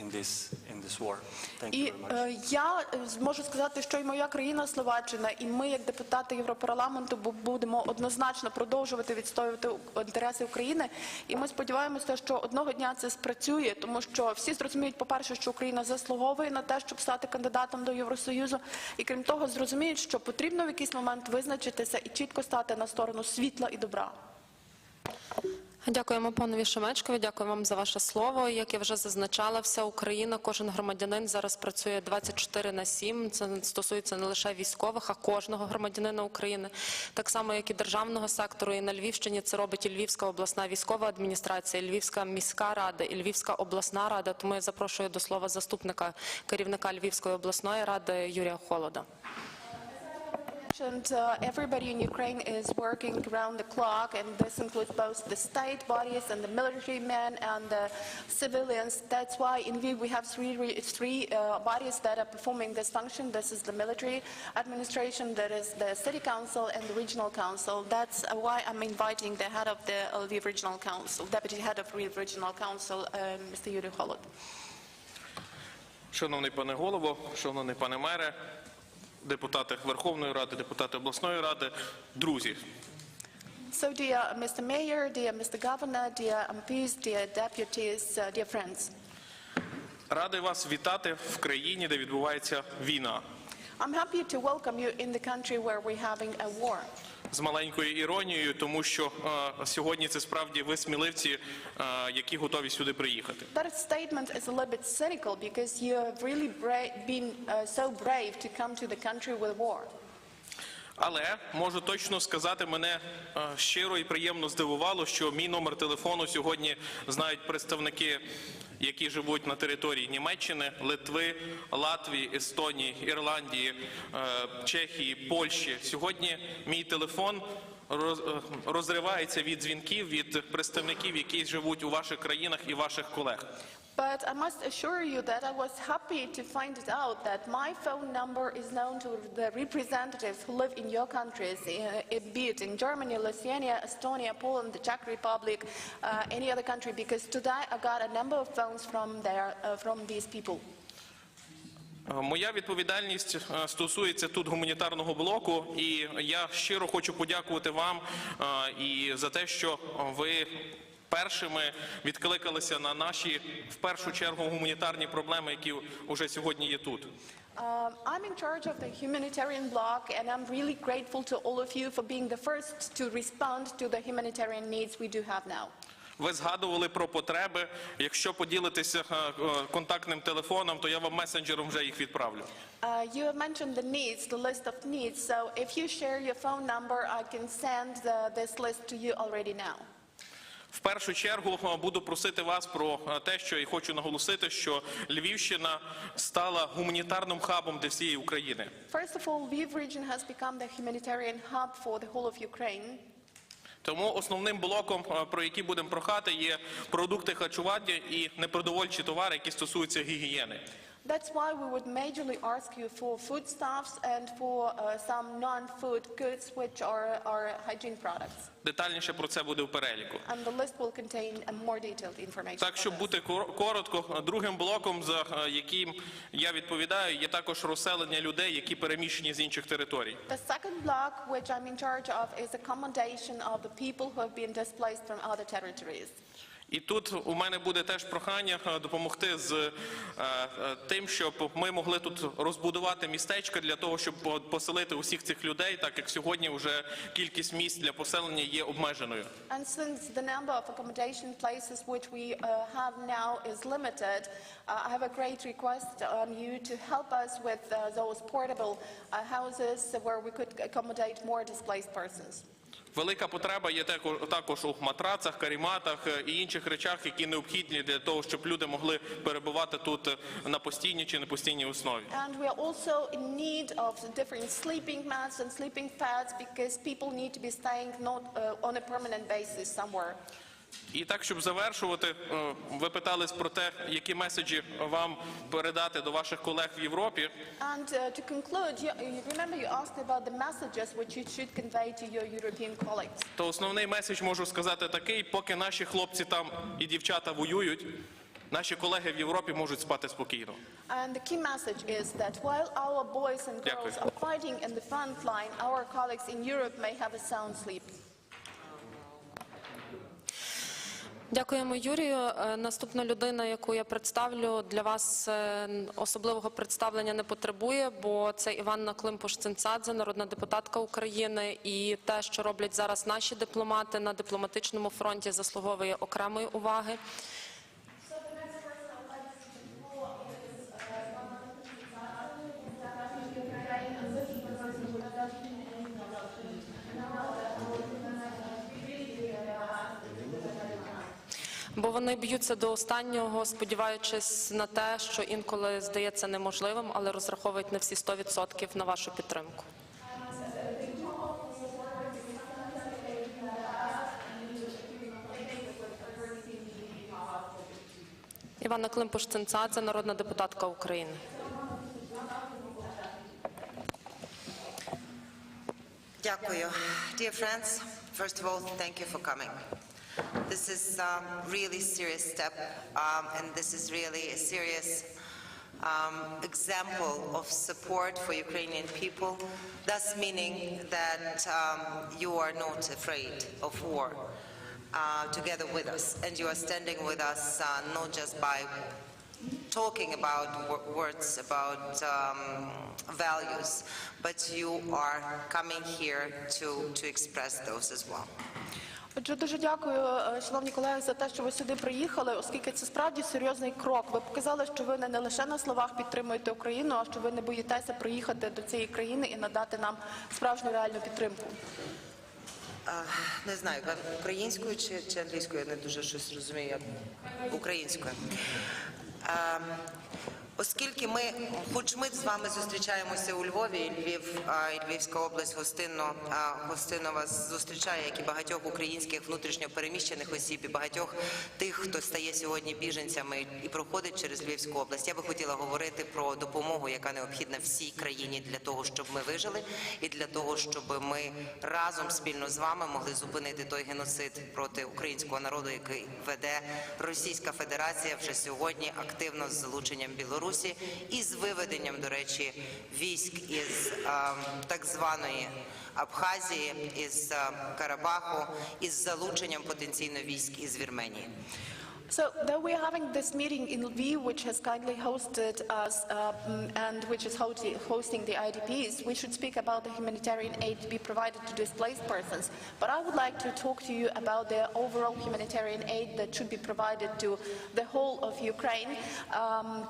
in this war. Thank you very much. Я можу сказати, що і моя країна Словаччина, і ми, як депутати Європарламенту, будемо однозначно продовжувати відстоювати інтереси України. І ми сподіваємося, що одного дня це спрацює, тому що всі зрозуміють, по-перше, що Україна заслуговує на те, щоб стати кандидатом до Євросоюзу. І крім того, зрозуміють, що потрібно в якийсь момент визначитися і чітко стати на сторону світла і добра. Дякуємо панові Шемечкові, дякую вам за ваше слово. Як я вже зазначала, вся Україна, кожен громадянин зараз працює 24/7. Це стосується не лише військових, а кожного громадянина України. Так само, як і державного сектору. І на Львівщині це робить і Львівська обласна військова адміністрація, і Львівська міська рада, і Львівська обласна рада. Тому я запрошую до слова заступника керівника Львівської обласної ради Юрія Холода. Everybody in Ukraine is working around the clock, and this includes both the state bodies and the military men and the civilians. That's why in Lviv we have three bodies that are performing this function. This is the military administration, that is the city council, and the regional council. That's why I'm inviting the head of the Lviv Regional Council, deputy head of Lviv Regional Council, Mr. Yuri Holod. Шановний пане голово, шановний пане мере, депутати Верховної Ради, депутати обласної ради, друзі. So dear Mr. Mayor, dear Mr. Governor, dear MPs, dear deputies, dear friends. Радий вас вітати в країні, де відбувається війна. I'm happy to welcome you in the country where we're having a war. З маленькою іронією, тому що сьогодні це справді ви сміливці, які готові сюди приїхати. That statement is a little bit cynical because you have really been so brave to come to the country with war. Але можу точно сказати, мене щиро і приємно здивувало, що мій номер телефону сьогодні знають представники, які живуть на території Німеччини, Литви, Латвії, Естонії, Ірландії, Чехії, Польщі. Сьогодні мій телефон розривається від дзвінків від представників, які живуть у ваших країнах і ваших колег. But I must assure you that I was happy to find it out that my phone number is known to the representatives who live in your countries, be it in Germany, Lithuania, Estonia, Poland, the Czech Republic, any other country, because today I got a number of phones from these people. Моя відповідальність стосується тут гуманітарного блоку, і я щиро хочу подякувати вам і за те, що ви першими відкликалися на наші, в першу чергу, гуманітарні проблеми, які вже сьогодні є тут. I'm in charge of the humanitarian block, and I'm really grateful to all of you for being the first to respond to the humanitarian needs we do have now. Ви згадували про потреби. Якщо поділитеся контактним телефоном, то я вам месенджером вже їх відправлю. You have mentioned the needs, the list of needs. So if you share your phone number, I can send this list to you already now. В першу чергу буду просити вас про те, що і хочу наголосити, що Львівщина стала гуманітарним хабом для всієї України. First of all, Lviv region has become the humanitarian hub for the whole of Ukraine. Тому основним блоком, про який будемо прохати, є продукти харчування і непродовольчі товари, які стосуються гігієни. That's why we would majorly ask you for foodstuffs and for some non-food goods, which are hygiene products. Детальніше про це буде в переліку. And the list will contain more detailed information. Так, щоб бути коротко, другим блоком, за яким я відповідаю, є також розселення людей, які переміщені з інших територій. The second block, which I'm in charge of, is accommodation of the people who have been displaced from other territories. І тут у мене буде теж прохання допомогти з тим, щоб ми могли тут розбудувати містечка для того, щоб поселити усіх цих людей, так як сьогодні вже кількість місць для поселення є обмеженою. And since the number of accommodation places which we have now is limited, I have a great request on you to help us with those portable houses where we could accommodate more displaced persons. Велика потреба є також у матрацах, каріматах і інших речах, які необхідні для того, щоб люди могли перебувати тут на постійній чи непостійній основі. And we are also in need of different sleeping mats and sleeping pads because people need to be staying not on a permanent basis somewhere. І так, щоб завершувати, ви питались про те, які меседжі вам передати до ваших колег в Європі. And to conclude, you remember you asked about the messages which you should convey to your European colleagues. То основний меседж можу сказати такий: поки наші хлопці там і дівчата воюють, наші колеги в Європі можуть спати спокійно. And the key message is that while our boys and girls are fighting in the front line, our colleagues in Europe may have a sound sleep. Дякуємо, Юрію. Наступна людина, яку я представлю, для вас особливого представлення не потребує, бо це Іванна Климпуш-Цинцадзе, народна депутатка України. І те, що роблять зараз наші дипломати на дипломатичному фронті, заслуговує окремої уваги. Бо вони б'ються до останнього, сподіваючись на те, що інколи здається неможливим, але розраховують на всі 100% на вашу підтримку. Іванна Климпуш-Цинцадзе, народна депутатка України. Дякую. Dear friends, first of all, thank you for coming. This is a really serious step, and this is really a serious example of support for Ukrainian people, thus meaning that you are not afraid of war together with us, and you are standing with us not just by talking about words, about values, but you are coming here to express those as well. Отже, дуже дякую, шановні колеги, за те, що ви сюди приїхали, оскільки це справді серйозний крок. Ви показали, що ви не лише на словах підтримуєте Україну, а що ви не боїтеся приїхати до цієї країни і надати нам справжню реальну підтримку. Не знаю, українською чи англійською, я не дуже щось розумію, українською. Оскільки хоч ми з вами зустрічаємося у Львові, і Львівська область гостинно вас зустрічає, як і багатьох українських внутрішньопереміщених осіб, і багатьох тих, хто стає сьогодні біженцями і проходить через Львівську область. Я би хотіла говорити про допомогу, яка необхідна всій країні для того, щоб ми вижили, і для того, щоб ми разом спільно з вами могли зупинити той геноцид проти українського народу, який веде Російська Федерація вже сьогодні активно з залученням Білорусі. Білорусі із виведенням, до речі, військ із так званої Абхазії, із Карабаху, із залученням потенційно військ із Вірменії. So, though we are having this meeting in Lviv, which has kindly hosted us and which is hosting the IDPs, we should speak about the humanitarian aid to be provided to displaced persons. But I would like to talk to you about the overall humanitarian aid that should be provided to the whole of Ukraine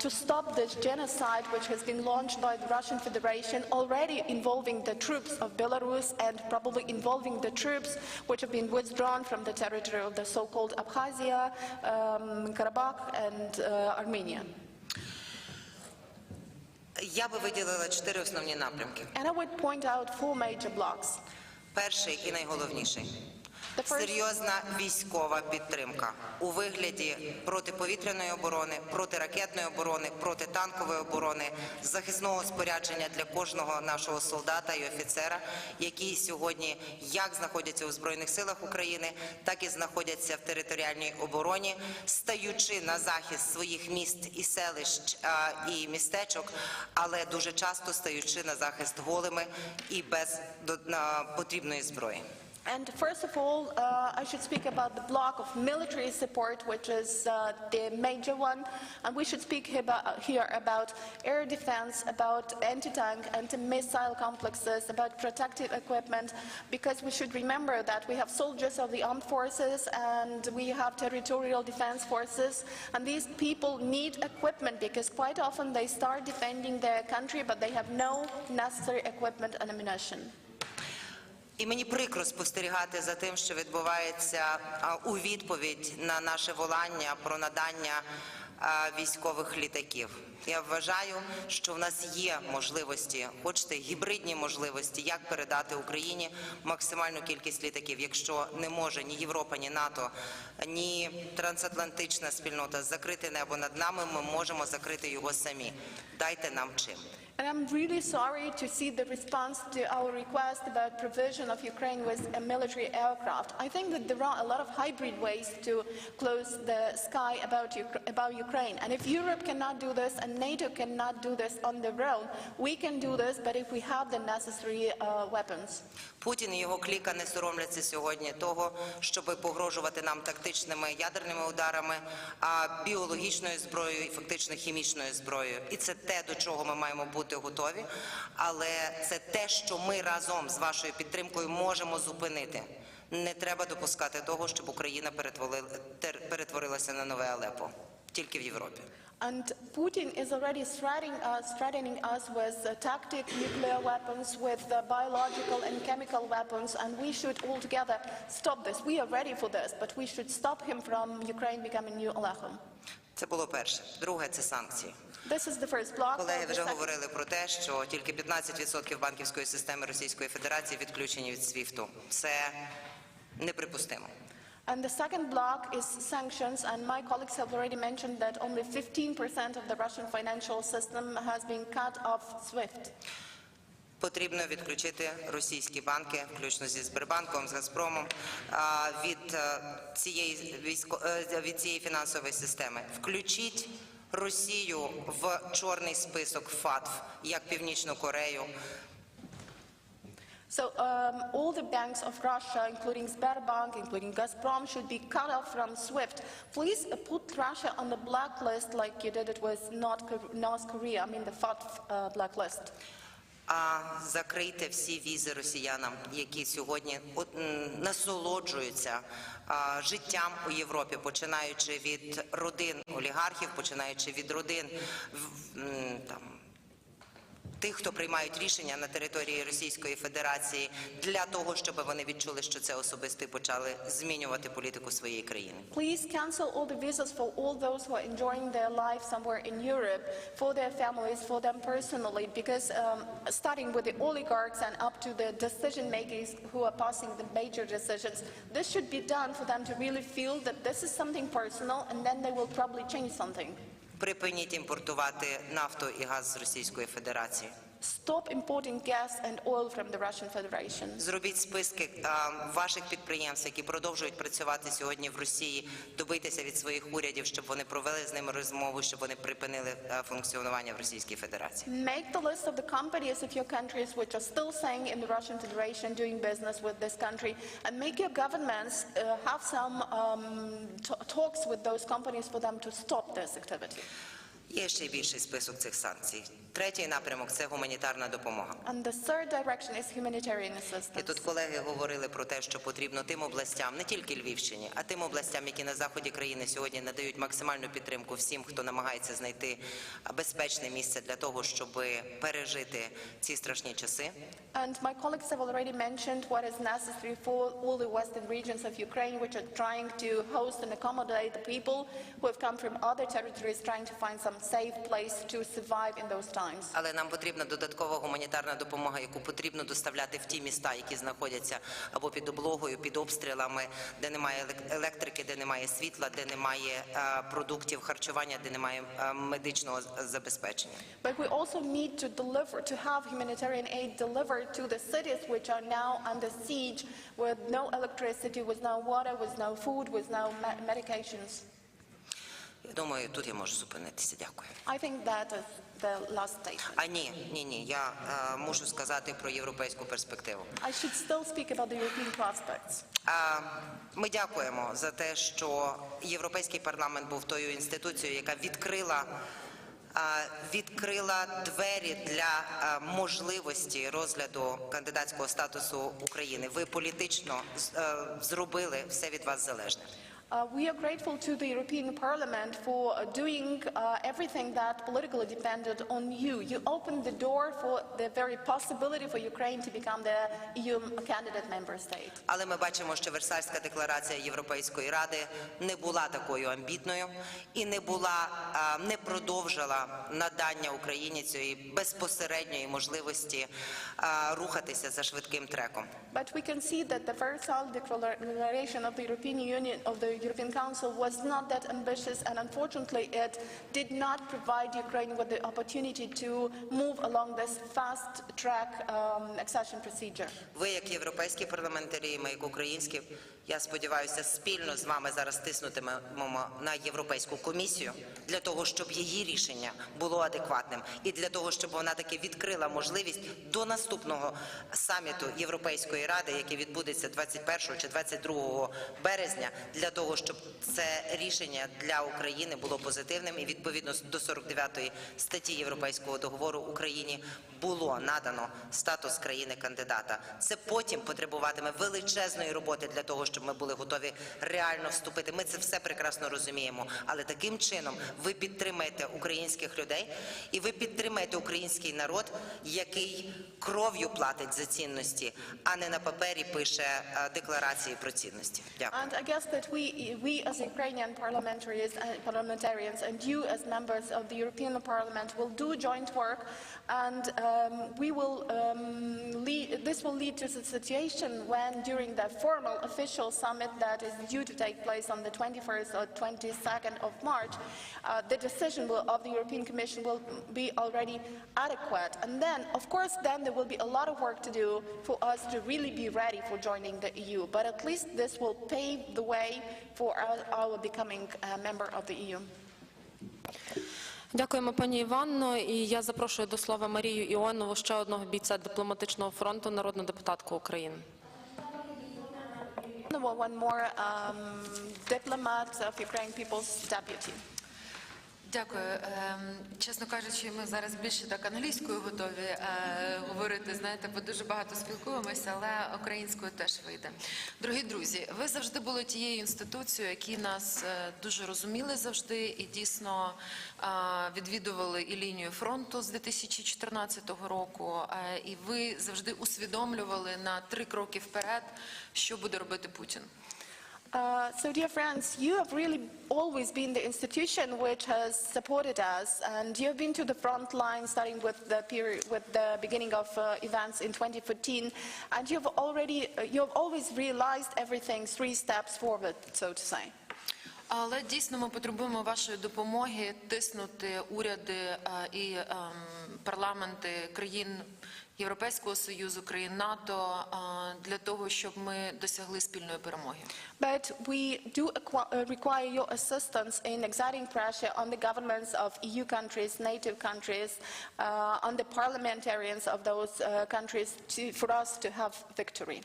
to stop this genocide which has been launched by the Russian Federation, already involving the troops of Belarus and probably involving the troops which have been withdrawn from the territory of the so-called Abkhazia, Karabakh and Armenia. Я би виділила 4 основні напрямки. And I would point out 4 major blocks. Перший і найголовніший. Серйозна військова підтримка у вигляді протиповітряної оборони, протиракетної оборони, протитанкової оборони, захисного спорядження для кожного нашого солдата і офіцера, які сьогодні як знаходяться у Збройних силах України, так і знаходяться в територіальній обороні, стаючи на захист своїх міст і селищ і містечок, але дуже часто стаючи на захист голими і без потрібної зброї. And first of all, I should speak about the block of military support, which is the major one. And we should speak here about air defense, about anti-tank, anti-missile complexes, about protective equipment, because we should remember that we have soldiers of the armed forces and we have territorial defense forces. And these people need equipment because quite often they start defending their country, but they have no necessary equipment and ammunition. І мені прикро спостерігати за тим, що відбувається у відповідь на наше волання про надання військових літаків. Я вважаю, що в нас є можливості, хочете гібридні можливості, як передати Україні максимальну кількість літаків. Якщо не може ні Європа, ні НАТО, ні трансатлантична спільнота закрити небо над нами, ми можемо закрити його самі. Дайте нам чим. And I'm really sorry to see the response to our request about provision of Ukraine with a military aircraft. I think that there are a lot of hybrid ways to close the sky about Ukraine. And if Europe cannot do this and NATO cannot do this on their own, we can do this, but if we have the necessary weapons. Путін і його кліка не соромляться сьогодні того, щоб погрожувати нам тактичними ядерними ударами, біологічною зброєю і фактично хімічною зброєю. І це те, до чого ми маємо бути готові, але це те, що ми разом з вашою підтримкою можемо зупинити. Не треба допускати того, щоб Україна перетворилася на нове Алепо, тільки в Європі. And Putin is already threatening us with tactic nuclear weapons, with biological and chemical weapons, and we should altogether stop this. We are ready for this, but we should stop him from Ukraine becoming new Aleppo. Це було перше. Друге – це санкції. This is the first block. Колеги вже говорили про те, що тільки 15% банківської системи Російської Федерації відключені від СВІФТу. Це неприпустимо. And the second block is sanctions, and my colleagues have already mentioned that only 15% of the Russian financial system has been cut off SWIFT. Потрібно відключити російські банки, включно зі Сбербанком, з Газпромом, від цієї фінансової системи. Включіть Росію в чорний список ФАТФ, як Північну Корею. So all the banks of Russia, including Sberbank, including Gazprom, should be cut off from SWIFT. Please put Russia on the blacklist like you did it with North Korea, I mean the FATF blacklist. Закрийте всі візи росіянам, які сьогодні насолоджуються життям у Європі, починаючи від родин олігархів, починаючи від родин тих, хто приймають рішення на території Російської Федерації, для того, щоб вони відчули, що це особисто і почали змінювати політику своєї країни. Please cancel all the visas for all those who are enjoying their life somewhere in Europe, for their families, for them personally, because starting with the oligarchs and up to the decision makers who are passing the major decisions, this should be done for them to really feel that this is something personal, and then they will probably change something. Припиніть імпортувати нафту і газ з Російської Федерації. stop importing gas and oil from the Russian Federation. Зробіть списки ваших підприємств, які продовжують працювати сьогодні в Росії, добитися від своїх урядів, щоб вони провели з ними розмову, щоб вони припинили функціонування в Російській Федерації. Make the list of the companies of your countries which are still staying in the Russian Federation doing business with this country, and make your governments have some talks with those companies for them to stop this activity. Є ще більший список цих санкцій. Третій напрямок – це гуманітарна допомога. And the third direction is humanitarian assistance. І тут колеги говорили про те, що потрібно тим областям, не тільки Львівщині, а тим областям, які на заході країни сьогодні надають максимальну підтримку всім, хто намагається знайти безпечне місце для того, щоб пережити ці страшні часи. And my colleagues have already mentioned what is necessary for all the western regions of Ukraine, which are trying to host and accommodate the people who have come from other territories, trying to find some safe place to survive in those times. Але нам потрібна додаткова гуманітарна допомога, яку потрібно доставляти в ті міста, які знаходяться або під облогою, під обстрілами, де немає електрики, де немає світла, де немає продуктів харчування, де немає медичного забезпечення. But we also need to have humanitarian aid delivered to the cities which are now under siege, with no electricity, with no water, with no food, with no medications. Я думаю, тут я можу зупинитися. Дякую. I think that is the last statement. Ні. Я мушу сказати про європейську перспективу. I should still speak about the European prospects. Ми дякуємо за те, що Європейський парламент був тою інституцією, яка відкрила двері для можливості розгляду кандидатського статусу України. Ви політично зробили все від вас залежне. We are grateful to the European Parliament for doing everything that politically depended on you. You opened the door for the very possibility for Ukraine to become the EU candidate member state. Але ми бачимо, що Версальська декларація Європейської Ради не була такою амбітною і не продовжила надання Україні цієї безпосередньої можливості рухатися за швидким треком. But we can see that the Versailles Declaration of the European Union, of the European Council, was not that ambitious, and unfortunately it did not provide Ukraine with the opportunity to move along this fast-track accession procedure. Ви, як європейські парламентарі, ми, як українські, я сподіваюся, спільно з вами зараз тиснутимемо на Європейську комісію для того, щоб її рішення було адекватним і для того, щоб вона таки відкрила можливість до наступного саміту Європейської Ради, який відбудеться 21 чи 22 березня, для того, щоб це рішення для України було позитивним і відповідно до 49 статті Європейського договору Україні було надано статус країни-кандидата. Це потім потребуватиме величезної роботи для того, щоб ми були готові реально вступити. Ми це все прекрасно розуміємо, але таким чином ви підтримаєте українських людей і ви підтримаєте український народ, який кров'ю платить за цінності, а не на папері пише декларації про цінності. Дякую. And I guess that we as Ukrainian parliamentarians and you as members of the European Parliament will do joint work, and this will lead to a situation when, during the formal official summit that is due to take place on the 21st or 22nd of March, the decision of the European Commission will be already adequate. And then, of course, there will be a lot of work to do for us to really be ready for joining the EU. But at least this will pave the way for our becoming a member of the EU. Дякуємо, пані Іванно. І я запрошую до слова Марію Іонову, ще одного бійця дипломатичного фронту, народну депутатку України. One more diplomat of Ukraine People's Deputy. Дякую. Чесно кажучи, ми зараз більше так англійською готові говорити, знаєте, бо дуже багато спілкуємося, але українською теж вийде. Дорогі друзі, ви завжди були тією інституцією, які нас дуже розуміли завжди і дійсно відвідували і лінію фронту з 2014 року, і ви завжди усвідомлювали на 3 кроки вперед, що буде робити Путін. So, dear friends, you have really always been the institution which has supported us, and you have been to the front line, starting with the beginning of events in 2014, and you have always realized everything 3 steps forward, so to say. Але дійсно ми потребуємо вашої допомоги тиснути уряди і парламенти країн Європейського Союзу, країн НАТО для того, щоб ми досягли спільної перемоги. But we do require your assistance in exerting pressure on the governments of EU countries, NATO countries, on the parliamentarians of those countries for us to have victory.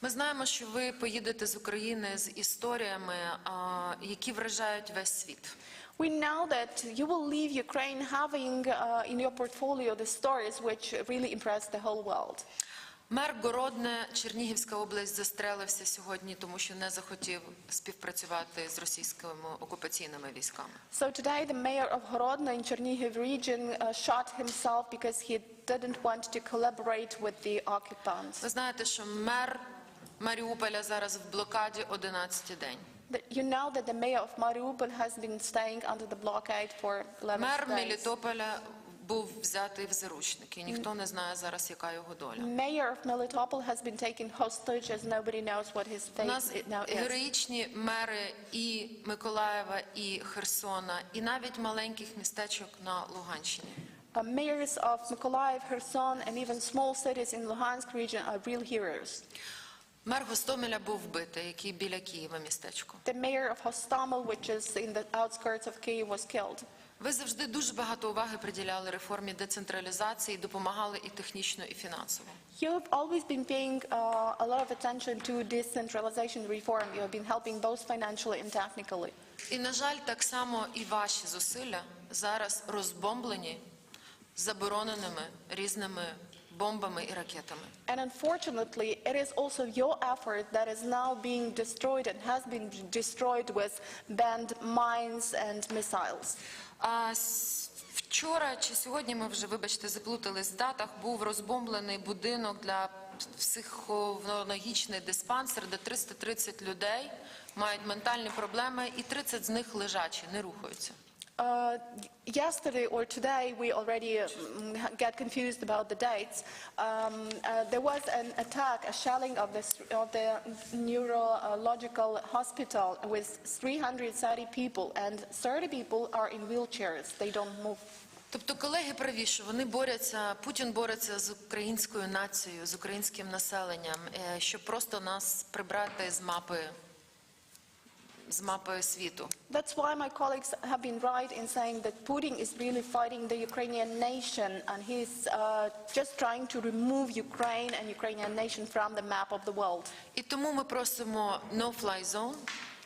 Ми знаємо, що ви поїдете з України з історіями, які вражають весь світ. We know that you will leave Ukraine having in your portfolio the stories which really impress the whole world. Мер Городне, Чернігівська область, застрелився сьогодні, тому що не захотів співпрацювати з російськими окупаційними військами. So today the mayor of Horodno in Chernihiv region shot himself because he didn't want to collaborate with the occupants. Ви знаєте, що мер Маріуполя зараз в блокаді 11-й день. You know that the mayor of Mariupol has been staying under the blockade for 11 Мер days. Мелітополя був взятий в заручники. Ніхто не знає зараз, яка його доля. Mayor of Melitopol has been taken hostage as nobody knows what his У fate нас now is. героїчні мери і Миколаєва, і Херсона, і навіть маленьких містечок на Луганщині. Mayors of Mykolaiv, Kherson, and even small cities in Luhansk region are real heroes. Мер Гостомеля був вбитий, який біля Києва містечко. The mayor of Hostomel, which is in the outskirts of Kyiv, was killed. Ви завжди дуже багато уваги приділяли реформі децентралізації, допомагали і технічно, і фінансово. You've always been paying a lot of attention to decentralization reform. You have been helping both financially and technically. І, на жаль, так само і ваші зусилля зараз розбомблені забороненими різними бомбами і ракетами. And unfortunately, it is also your effort that is now being destroyed and has been destroyed with banned mines and missiles. Вчора чи сьогодні, ми вже, вибачте, заплутались в датах, був розбомблений будинок для психоневрологічний диспансер, де 330 людей мають ментальні проблеми, і 30 з них лежачі, не рухаються. Yesterday or today, we already get confused about the dates. There was an attack, a shelling of the neurological hospital with 330 people, and 30 people are in wheelchairs. They don't move. Тобто колеги праві, що вони борються, Путін бореться з українською нацією, з українським населенням, щоб просто нас прибрати з мапи світу. That's why my colleagues have been right in saying that Putin is really fighting the Ukrainian nation, and he's just trying to remove Ukraine and Ukrainian nation from the map of the world. І тому ми просимо no-fly zone.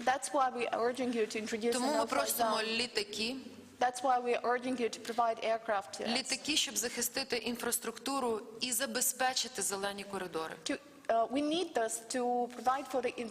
That's why we are urging you to introduce a Тому ми no-fly просимо zone. літаки. That's why we are urging you to provide aircraft to us. Літаки, щоб захистити інфраструктуру і забезпечити зелені коридори. We need this to provide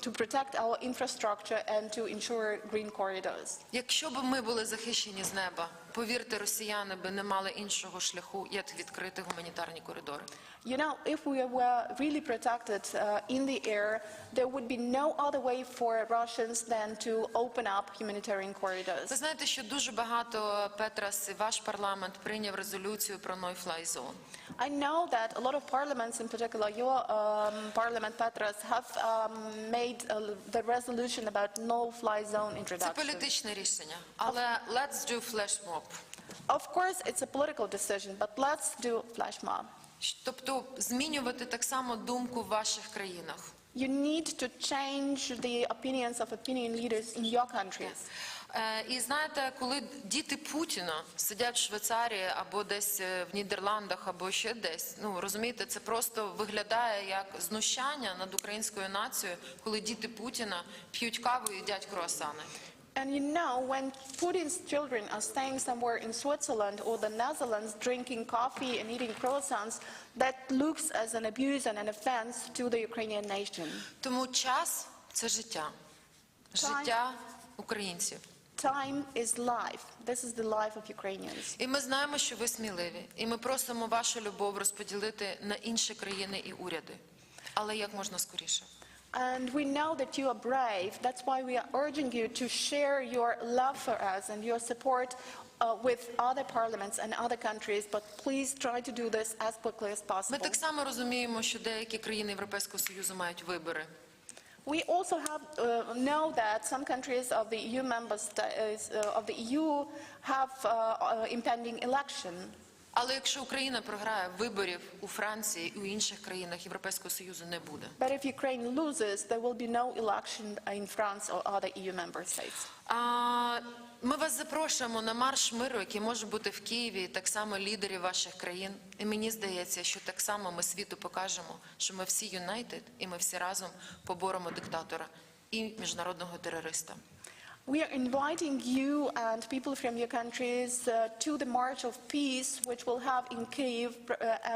to protect our infrastructure and to ensure green corridors. Якщо б ми були захищені з неба, повірте, росіяни би не мали іншого шляху, як відкрити гуманітарні коридори. You know, if we were really protected in the air, there would be no other way for Russians than to open up humanitarian corridors. Ви знаєте, що дуже багато, Петрас, і ваш парламент прийняв резолюцію про no-fly zone. I know that a lot of parliaments, in particular your parliament, Petras, have made the resolution about no-fly zone Це introduction. політичне рішення, але let's do flash mob. Of course, it's a political decision, but let's do flash mob. Тобто змінювати так само думку в ваших країнах. You need to change the opinions of opinion leaders in your countries. І знаєте, коли діти Путіна сидять в Швейцарії або десь в Нідерландах, або ще десь, ну, розумієте, це просто виглядає як знущання над українською нацією, коли діти Путіна п'ють каву і їдять круасани. And you know, when Putin's children are staying somewhere in Switzerland or the Netherlands drinking coffee and eating croissants, that looks as an abuse and an offense to the Ukrainian nation. Тому час – це життя. Життя українців. Time is life. This is the life of Ukrainians. І ми знаємо, що ви сміливі. І ми просимо вашу любов розподілити на інші країни і уряди. Але як можна скоріше. And we know that you are brave. That's why we are urging you to share your love for us and your support with other parliaments and other countries, but please try to do this as quickly as possible. Ми так само розуміємо, що деякі країни Європейського Союзу мають вибори. We also know that some countries of the EU have impending election. Але якщо Україна програє виборів у Франції і у інших країнах Європейського Союзу не буде. But if Ukraine loses, there will be no election in France or other EU member states. Ми вас запрошуємо на марш миру, який може бути в Києві, так само лідерів ваших країн. І мені здається, що так само ми світу покажемо, що ми всі united і ми всі разом поборемо диктатора і міжнародного терориста. We are inviting you and people from your countries to the March of Peace, which we'll have in Kyiv.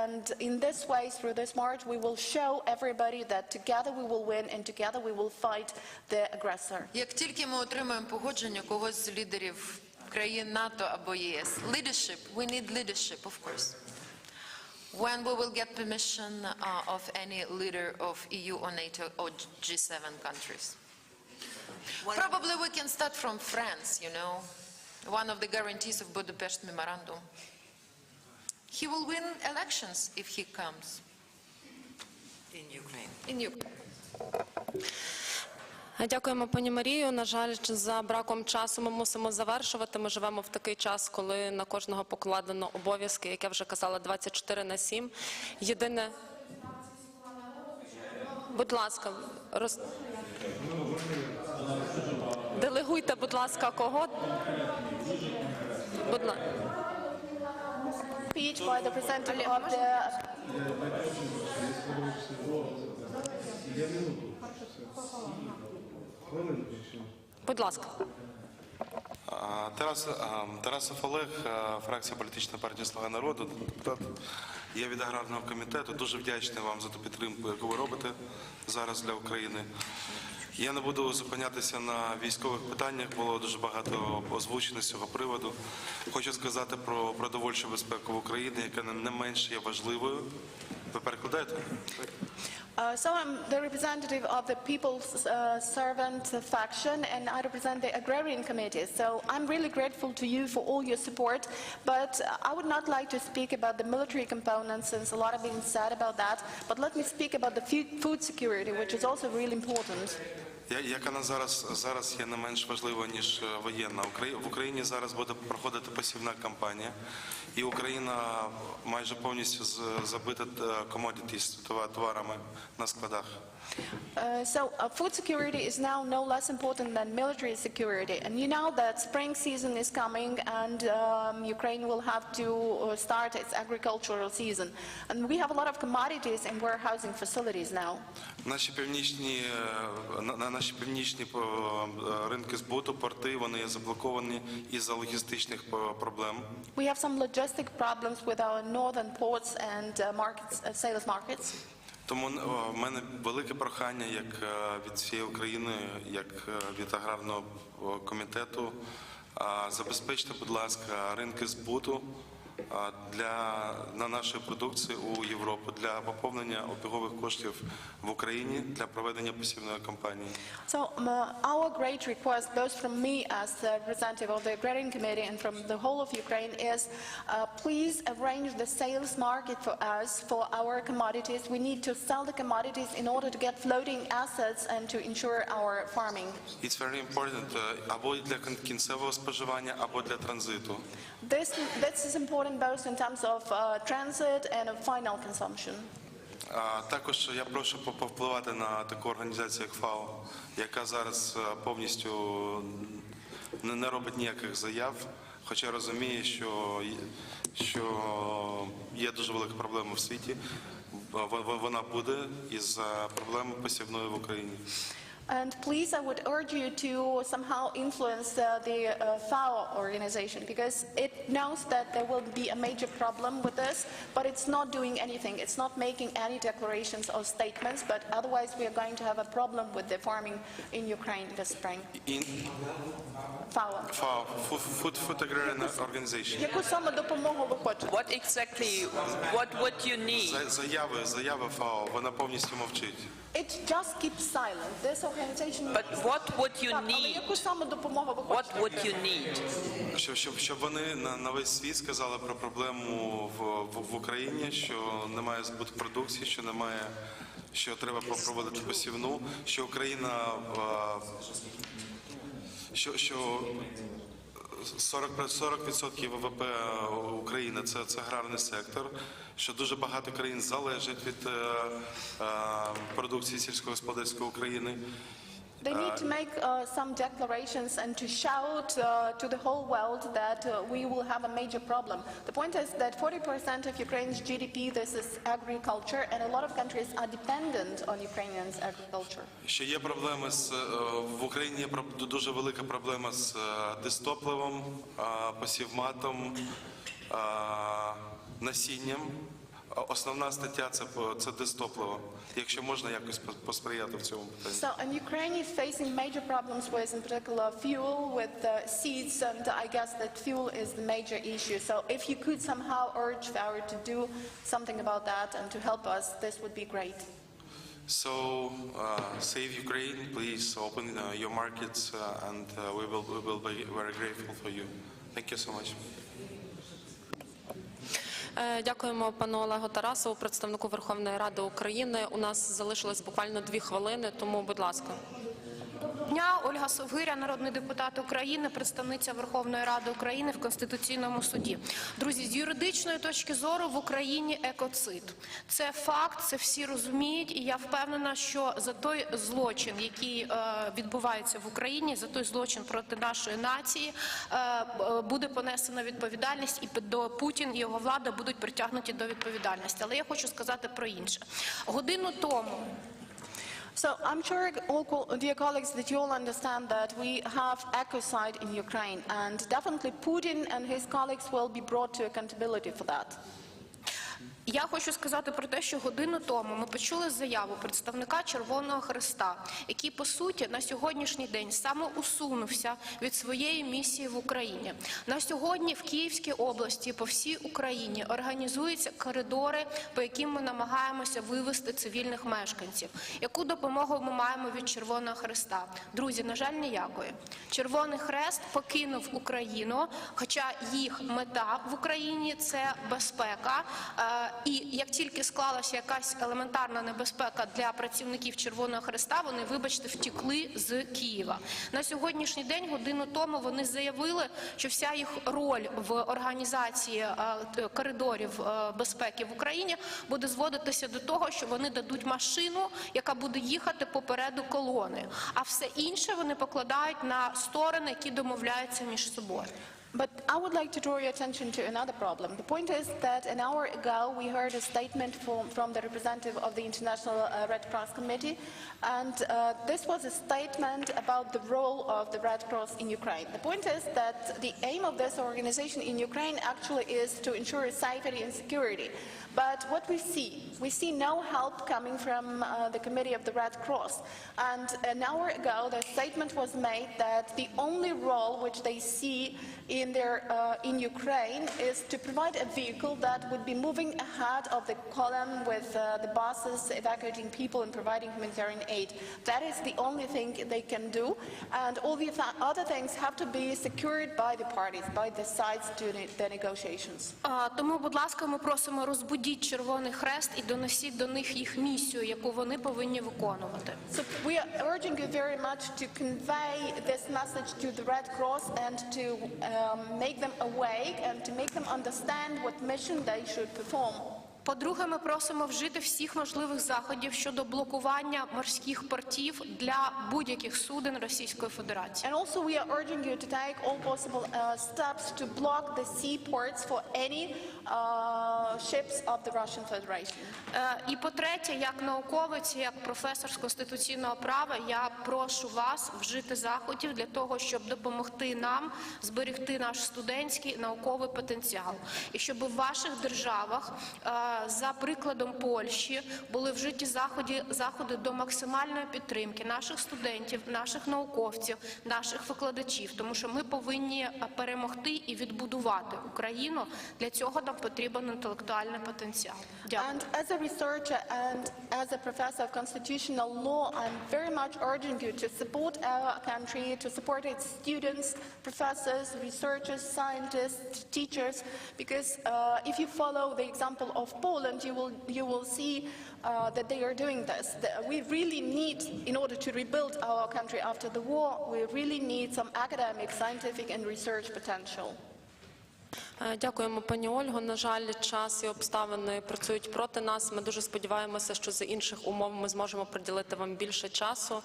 And in this way, through this march, we will show everybody that together we will win and together we will fight the aggressor. Як тільки ми отримаємо погодження когось з лідерів країн НАТО або ЄС, leadership, we need leadership, of course. When we will get permission of any leader of EU or NATO or G7 countries. Probably we can start from France, you know, one of the guarantees of Budapest Memorandum. He will win elections if he comes. In Ukraine. In Ukraine. Дякуємо, пані Марію. На жаль, за браком часу ми мусимо завершувати. Ми живемо в такий час, коли на кожного покладено обов'язки, як я вже казала, 24/7. Єдине... Будь ласка, делегуйте, будь ласка, кого? Будь ласка. Speech by the representative of the... Будь ласка. Тарасов Олег, фракція політичної партії «Слуга народу», депутат. Я від аграрного комітету. Дуже вдячний вам за ту підтримку, яку ви робите зараз для України. Я не буду зупинятися на військових питаннях, було дуже багато озвучено з цього приводу. Хочу сказати про продовольчу безпеку в Україні, яка не менш є важливою. Ви перекладаєте? So I'm the representative of the People's Servant faction, and I represent the Agrarian Committee. So I'm really grateful to you for all your support, but I would not like to speak about the military components, since a lot has been said about that. But let me speak about the food security, which is also really important. Яка зараз є не менш важлива, ніж воєнна. В Україні зараз буде проходити посівна кампанія, і Україна майже повністю забита commodities, товарами на складах. So food security is now no less important than military security. And you know that spring season is coming, and Ukraine will have to start its agricultural season. And we have a lot of commodities in warehousing facilities now. Наші північні ринки збуту, порти, вони є заблоковані із-за логістичних проблем. We have some logistic problems with our northern ports and sales markets. Тому в мене велике прохання, як від всієї України, як від аграрного комітету, забезпечте, будь ласка, ринки збуту на нашої продукції у Європу, для поповнення обігових коштів в Україні, для проведення посівної кампанії. So our great request, both from me as the representative of the Agrarian Committee and from the whole of Ukraine, is please arrange the sales market for us, for our commodities. We need to sell the commodities in order to get floating assets and to ensure our farming. It's very important, або для кінцевого споживання, або для транзиту. This is important both in terms of transit and of final consumption. Також я прошу повпливати на таку організацію, як ФАО, яка зараз повністю не робить ніяких заяв, хоча розуміє, що є дуже велика проблема в світі. Вона буде із-за проблеми посівної в Україні. And please, I would urge you to somehow influence the FAO organization, because it knows that there will be a major problem with this, but it's not doing anything. It's not making any declarations or statements, but otherwise we are going to have a problem with the farming in Ukraine this spring. FAO. FAO, Food Agrarian Organization. Яку саме допомогу ви хочете? What exactly, what would you need? Заяви ФАО, вона повністю мовчить. It just keeps silent. This organization... But what would you Але need? яку саме допомогу ви хочете? What would you need? Щоб вони на весь світ сказали про проблему в Україні, що немає збуту продукції, що немає що треба проводити посівну, що Україна, що 40% ВВП України – це аграрний сектор, що дуже багато країн залежить від продукції сільськогосподарської України. They need to make some declarations and to shout to the whole world that we will have a major problem. The point is that 40% of Ukraine's GDP, this is agriculture, and a lot of countries are dependent on Ukrainians' agriculture. Що є проблеми в Україні, є дуже велика проблема з дистопливом, посівматом, насінням. Основна стаття – це дистопливо. Якщо можна якось посприяти в цьому питанні. So, and Ukraine is facing major problems with, in particular, fuel, with seeds, and I guess that fuel is the major issue. So, if you could somehow urge Farah to do something about that and to help us, this would be great. So, save Ukraine, please open your markets, and we will be very grateful for you. Thank you so much. Дякуємо пану Олегу Тарасову, представнику Верховної Ради України. У нас залишилось буквально 2 хвилини, тому, будь ласка. Дня, Ольга Совгиря, народний депутат України, представниця Верховної Ради України в Конституційному суді. Друзі, з юридичної точки зору в Україні екоцид. Це факт, це всі розуміють, і я впевнена, що за той злочин, який відбувається в Україні, за той злочин проти нашої нації, буде понесена відповідальність, і Путін і його влада будуть притягнуті до відповідальності. Але я хочу сказати про інше. Годину тому So, I'm sure, dear colleagues, that you all understand that we have ecocide in Ukraine, and definitely Putin and his colleagues will be brought to accountability for that. Я хочу сказати про те, що годину тому ми почули заяву представника Червоного Хреста, який, по суті, на сьогоднішній день самоусунувся від своєї місії в Україні. На сьогодні в Київській області, по всій Україні організуються коридори, по яким ми намагаємося вивести цивільних мешканців. Яку допомогу ми маємо від Червоного Хреста? Друзі, на жаль, ніякої. Червоний Хрест покинув Україну, хоча їх мета в Україні – це безпека. І як тільки склалася якась елементарна небезпека для працівників Червоного Хреста, вони, вибачте, втекли з Києва. На сьогоднішній день, годину тому, вони заявили, що вся їх роль в організації коридорів безпеки в Україні буде зводитися до того, що вони дадуть машину, яка буде їхати попереду колони. А все інше вони покладають на сторони, які домовляються між собою. But I would like to draw your attention to another problem. The point is that an hour ago we heard a statement from the representative of the International Red Cross Committee, and this was a statement about the role of the Red Cross in Ukraine. The point is that the aim of this organization in Ukraine actually is to ensure safety and security. But what we see no help coming from the Committee of the Red Cross. And an hour ago, the statement was made that the only role which they see in Ukraine is to provide a vehicle that would be moving ahead of the column with the buses evacuating people and providing humanitarian aid. That is the only thing they can do, and all the other things have to be secured by the parties, by the sides to the negotiations. Тому, будь ласка, ми просимо розбудіть Червоний Хрест і донесіть до них їх місію, яку вони повинні виконувати. So we are urging you very much to convey this message to the Red Cross and to make them awake and to make them understand what mission they should perform. По-друге, ми просимо вжити всіх можливих заходів щодо блокування морських портів для будь-яких суден Російської Федерації. And also we are urging you to take all possible steps to block the seaports for any ships of the Russian Federation. І по-третє, як науковець, як професор з конституційного права, я прошу вас вжити заходів для того, щоб допомогти нам зберегти наш студентський науковий потенціал. І щоб в ваших державах, за прикладом Польщі, були вжиті заходи до максимальної підтримки наших студентів, наших науковців, наших викладачів, тому що ми повинні перемогти і відбудувати Україну. Для цього нам потрібен інтелектуальний потенціал. Дякую. And as a researcher and as a professor of constitutional law, I'm very much urging you to support our country, to support its students, professors, researchers, scientists, teachers, because if you follow the example of Poland, you will see that they are doing this. We really need, in order to rebuild our country after the war, we really need some academic, scientific and research potential. Дякуємо, пані Ольго. На жаль, час і обставини працюють проти нас. Ми дуже сподіваємося, що за інших умов ми зможемо приділити вам більше часу.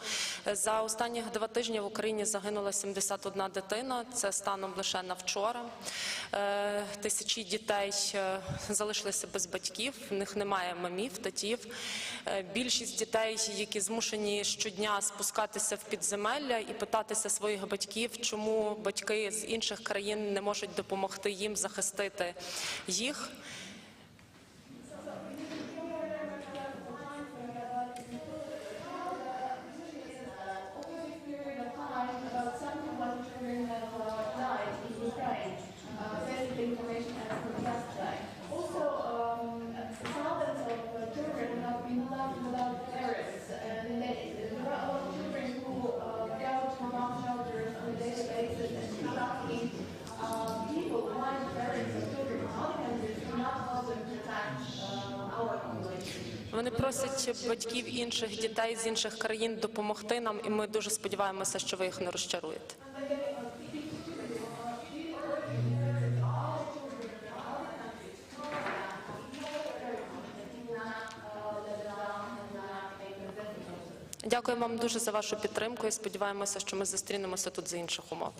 За останні 2 тижні в Україні загинула 71 дитина. Це станом лише на вчора. Тисячі дітей залишилися без батьків, в них немає мамів, татів. Більшість дітей, які змушені щодня спускатися в підземелля і питатися своїх батьків, чому батьки з інших країн не можуть допомогти їм захистити їх. Вони просять батьків інших дітей з інших країн допомогти нам, і ми дуже сподіваємося, що ви їх не розчаруєте. Дякую вам дуже за вашу підтримку і сподіваємося, що ми зустрінемося тут за інших умов.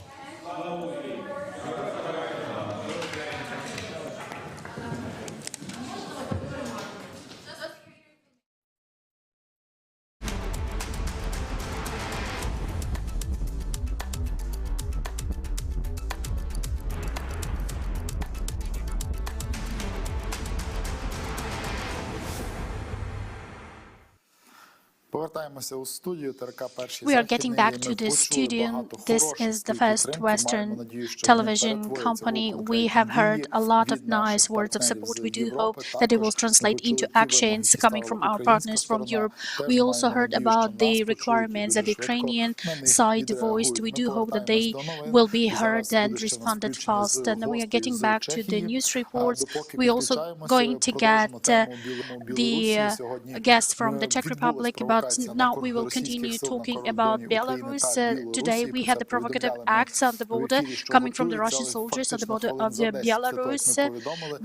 Повертаємося у студію ТРК «Перший We are getting back to the studio. This is the first Western television company. We have heard a lot of nice words of support. We do hope that it will translate into actions coming from our partners from Europe. We also heard about the requirements that the Ukrainian side voiced. We do hope that they will be heard and responded fast. And we are getting back to the news reports. We also going to get the guests from the Czech Republic, but now we will continue talking about Belarus. Today we had the provocative acts on the border coming from the Russian soldiers on the border of Belarus.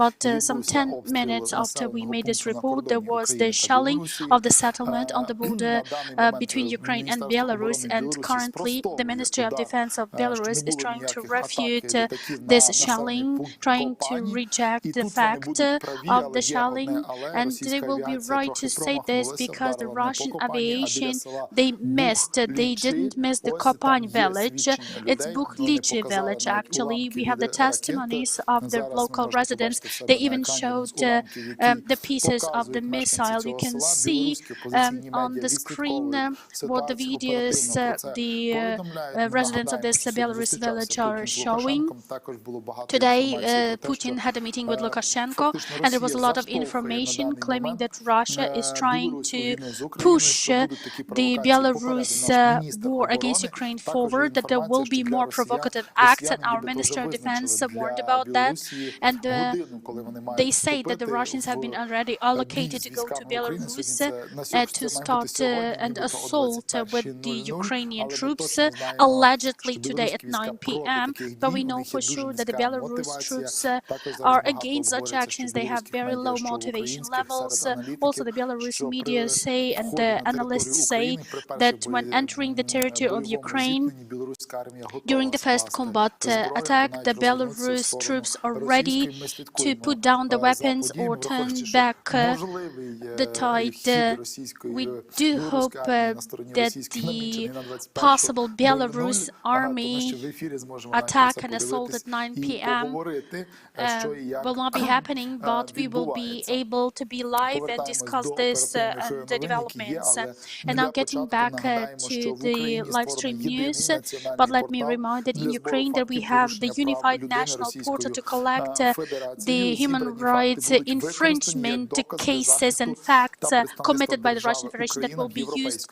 But some 10 minutes after we made this report, there was the shelling of the settlement on the border between Ukraine and Belarus. And currently the Ministry of Defense of Belarus is trying to refute this shelling, trying to reject the fact of the shelling. And they will be right to say this because the Russian aviation, they didn't miss the Kopany village. It's Bukhlichi village, actually. We have the testimonies of the local residents. They even showed the pieces of the missile. You can see on the screen what the videos the residents of this Belarus village are showing. Today, Putin had a meeting with Lukashenko, and there was a lot of information claiming that Russia is trying to push the Belarus war against Ukraine forward, that there will be more provocative acts, and our Minister of Defense warned about that. And they say that the Russians have been already allocated to go to Belarus to start an assault with the Ukrainian troops, allegedly today at 9 p.m. But we know for sure that the Belarus troops are against such actions. They have very low motivation levels. Also, the Belarus media say, and the analysts say, that when entering the territory of Ukraine during the first combat attack, the Belarus troops are ready to put down the weapons or turn back the tide. We do hope that the possible Belarus army attack and assault at 9 p.m. will not be happening, but we will be able to be live and discuss this and the developments. And now getting back to the live stream news, but let me remind that in Ukraine that we have the unified national portal to collect the human rights infringement cases and facts committed by the Russian Federation that will be used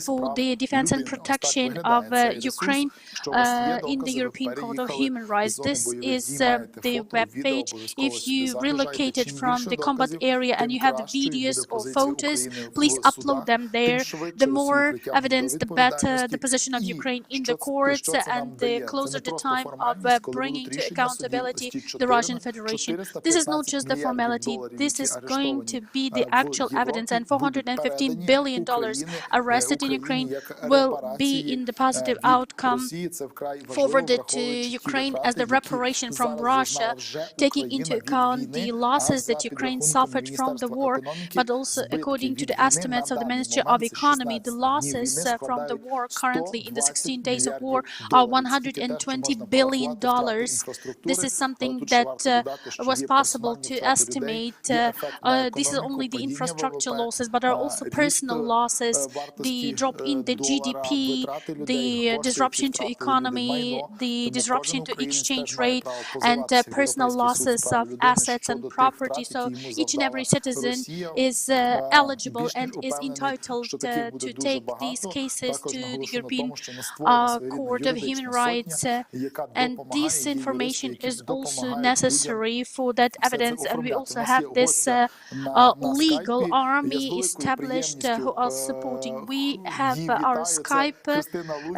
for the defense and protection of Ukraine in the European Court of Human Rights. This is the web page. If you relocated from the combat area and you have the videos or photos, please upload them there. The more evidence, the better the position of Ukraine in the courts, and the closer the time of bringing to accountability the Russian Federation. This is not just the formality. This is going to be the actual evidence, and $415 billion arrested in Ukraine will be in the positive outcome forwarded to Ukraine as the reparation from Russia, taking into account the losses that Ukraine suffered from the war, but also according to the estimates of the Ministry of Economy, the losses from the war currently in the 16 days of war are $120 billion. This is something that was possible to estimate. This is only the infrastructure losses, but there are also personal losses, the drop in the GDP, the disruption to economy, the disruption to exchange rate, and personal losses of assets and property. So each and every citizen is eligible and is entitled to take these cases to the European Court of Human Rights, and this information is also necessary for that evidence. And we also have this legal army established who are supporting. We have our Skype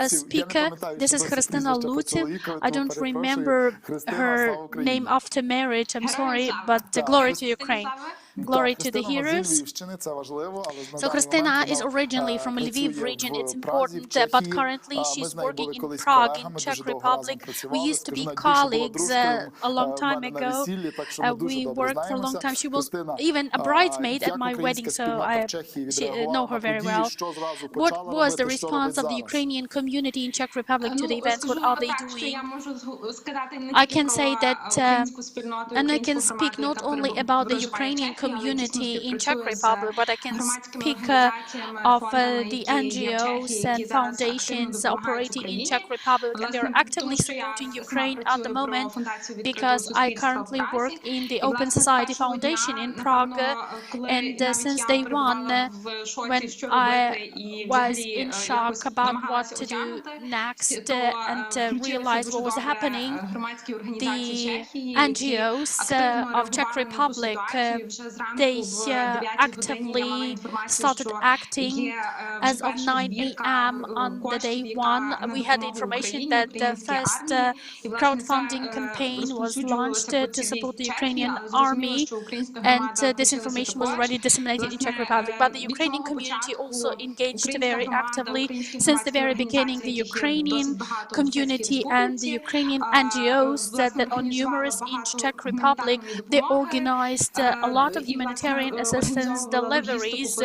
speaker. This is Христина Луців. I don't remember her name after marriage, I'm sorry, but glory to Ukraine. Glory to the heroes. So Christina is originally from Lviv region. It's important, but currently she's working in Prague, in Czech Republic. We used to be colleagues a long time ago. We worked for a long time. She was even a bridesmaid at my wedding, so I know her very well. What was the response of the Ukrainian community in Czech Republic to the events? What are they doing? I can say that, and I can speak not only about the Ukrainian community in Czech Republic, but I can speak of the NGOs and foundations operating in Czech Republic, and they're actively supporting Ukraine at the moment, because I currently work in the Open Society Foundation in Prague, and since day one, when I was in shock about what to do next and realized what was happening, the NGOs of Czech Republic, they actively started acting as of 9 a.m. on the day one. We had information that the first crowdfunding campaign was launched to support the Ukrainian army, and this information was already disseminated in Czech Republic. But the Ukrainian community also engaged very actively. Since the very beginning, the Ukrainian community and the Ukrainian NGOs that are numerous in Czech Republic, they organized a lot of humanitarian assistance deliveries,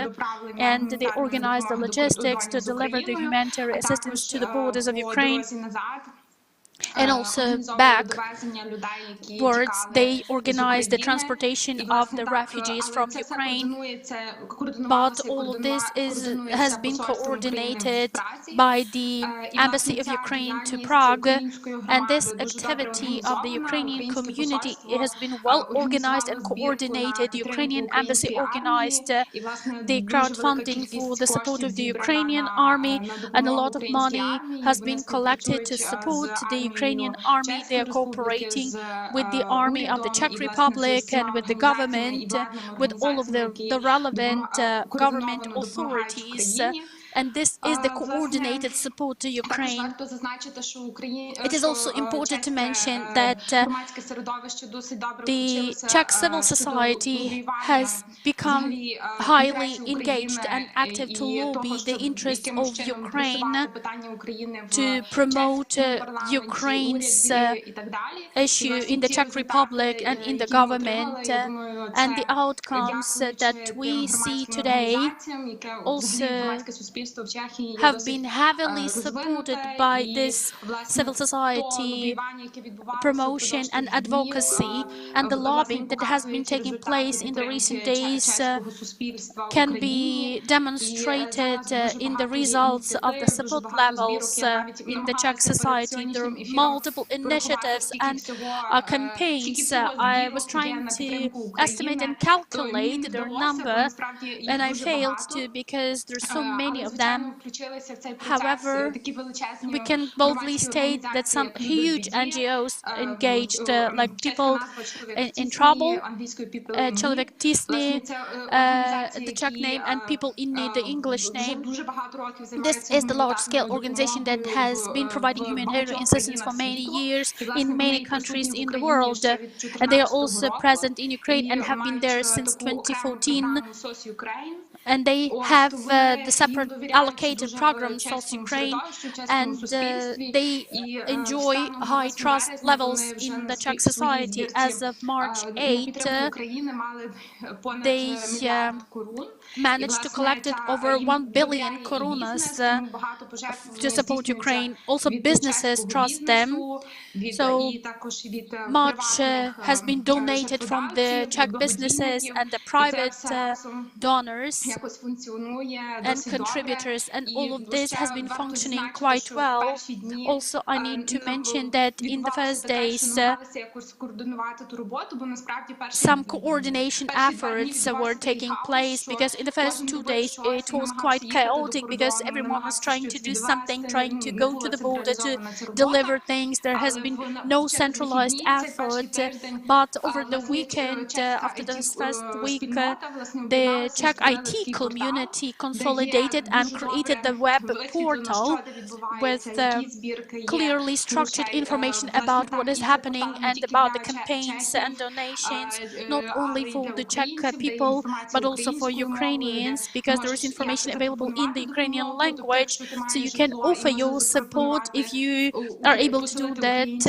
and they organized the logistics to deliver the humanitarian assistance to the borders of Ukraine. And also backwards, they organized the transportation of the refugees from Ukraine. But all of this has been coordinated by the Embassy of Ukraine to Prague, and this activity of the Ukrainian community has been well organized and coordinated. The Ukrainian Embassy organized the crowdfunding for the support of the Ukrainian army, and a lot of money has been collected to support the Ukrainian army. They are cooperating with the army of the Czech Republic and with the government, with all of the relevant government authorities. And this is the coordinated support to Ukraine. It is also important to mention that the Czech civil society has become highly engaged and active to lobby the interests of Ukraine, to promote Ukraine's issue in the Czech Republic and in the government, and the outcomes that we see today also have been heavily supported by this civil society promotion and advocacy, and the lobbying that has been taking place in the recent days can be demonstrated in the results of the support levels in the Czech society. There are multiple initiatives and campaigns. I was trying to estimate and calculate their number, and I failed to because there's so many of them. However, we can boldly state that some huge NGOs engaged, like People in Trouble, Человек Тисни, the Czech name, and People in Need, the English name. This is the large-scale organization that has been providing humanitarian assistance for many years in many countries in the world. And they are also present in Ukraine and have been there since 2014. And they have the separate allocated program, SOS Ukraine, and they enjoy high trust levels in the Czech society. As of March 8, they managed to collect over 1 billion korunas to support Ukraine. Also, businesses trust them. So much has been donated from the Czech businesses and the private donors and contributors, and all of this has been functioning quite well. Also, I need to mention that in the first days, some coordination efforts were taking place, because in the first 2 days it was quite chaotic, because everyone was trying to do something, trying to go to the border to deliver things. There has been no centralized effort, but over the weekend, after the first week, the Czech IT community consolidated and created the web portal with clearly structured information about what is happening and about the campaigns and donations, not only for the Czech people, but also for Ukrainians, because there is information available in the Ukrainian language, so you can offer your support if you are able to do that,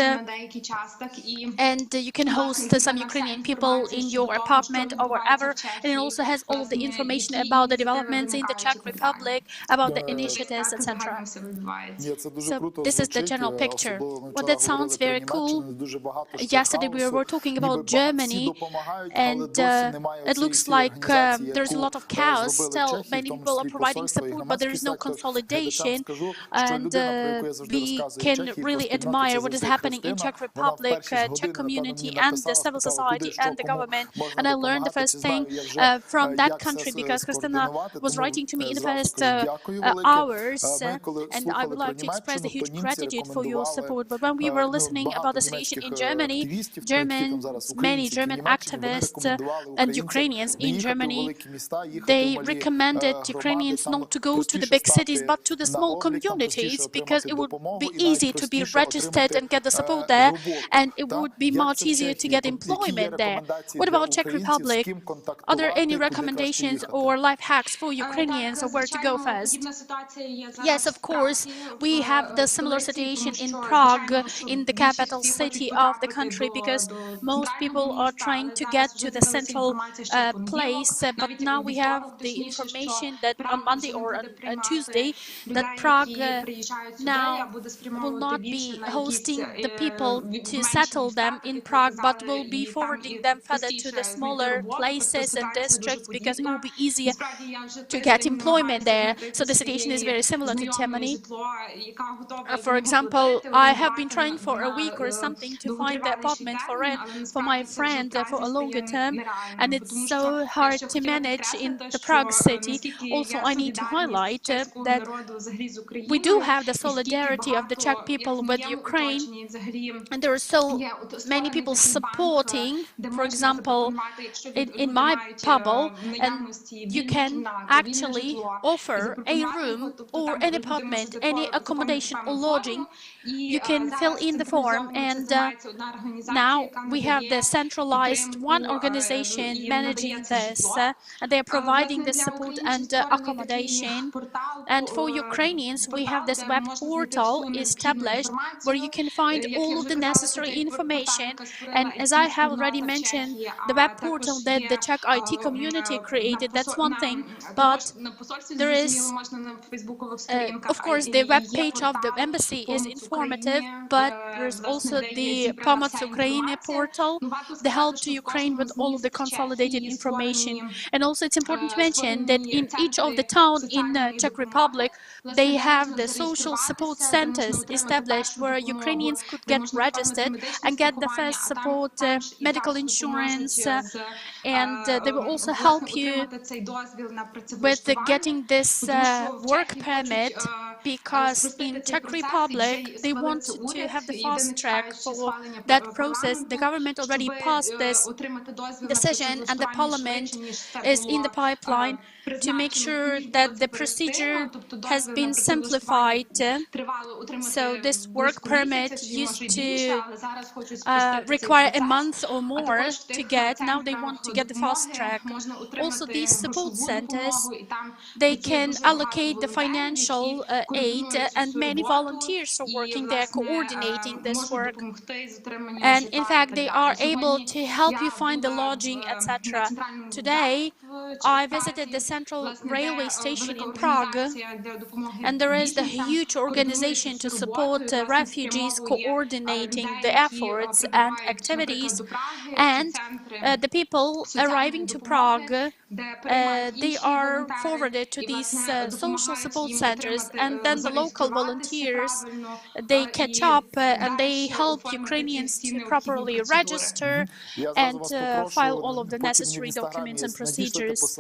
and you can host some Ukrainian people in your apartment or wherever, and it also has all the information about the developments in the Czech Republic, about the initiatives, etc. So this is the general picture. Well, that sounds very cool. Yesterday we were talking about Germany, and it looks like there's a lot of chaos. Still, many people are providing support, but there is no consolidation, and we can really admire what is happening in Czech Republic, Czech community, and the civil society and the government. And I learned the first thing from that country, because Christina was writing to me in the first hours, and I would like to express a huge gratitude for your support. But when we were listening about the situation in Germany, many German activists and Ukrainians in Germany, they recommended Ukrainians not to go to the big cities, but to the small communities, because it would be easy to be registered and get the support there, and it would be much easier to get employment there. What about Czech Republic? Are there any recommendations or life hacks for Ukrainians, or where to go first? Yes, of course, we have the similar situation in Prague, in the capital city of the country, because most people are trying to get to the central place, but now we have the information that on Monday or on Tuesday, that Prague now will not be hosting the people to settle them in Prague, but will be forwarding them further to the smaller places and districts, because it will be easier to get employment there. So the situation is very similar to Germany. For example, I have been trying for a week or something to find the apartment for rent for my friend for a longer term, and it's so hard to manage in the Prague city. Also, I need to highlight that we do have the solidarity of the Czech people with Ukraine, and there are so many people supporting. For example, in my bubble, and you can actually offer a room or an apartment, any accommodation or lodging. You can fill in the form, and now we have the centralized one organization managing this, and they are providing the support and accommodation. And for Ukrainians, we have this web portal established where you can find all of the necessary information. And as I have already mentioned, the web portal that the Czech IT community created, that's one thing, but there is, of course, the web page of the embassy is informative, but there's also the Pomoc Ukraine portal, the help to Ukraine with all of the consolidated information. And also it's important to mention that in each of the town in Czech Republic, they have the social support centers established where Ukrainians could get registered and get the first support, medical insurance, and they will also help you with getting this work permit, because in Czech Republic they want to have the fast track for that process. The government already passed this decision and the parliament is in the pipeline to make sure that the procedure has been simplified. So this work permit used to require a month or more to get. Now they want to get the fast track. Also, these support centers, they can allocate the financial aid, and many volunteers are working there coordinating this work. And in fact, they are able to help you find the lodging, etc. Today, I visited the central railway station in Prague, and there is the huge organization to support refugees coordinating the efforts and activities. And the people arriving to Prague, they are forwarded to these social support centers, and then the local volunteers, they catch up and they help Ukrainians to properly register and file all of the necessary documents and procedures.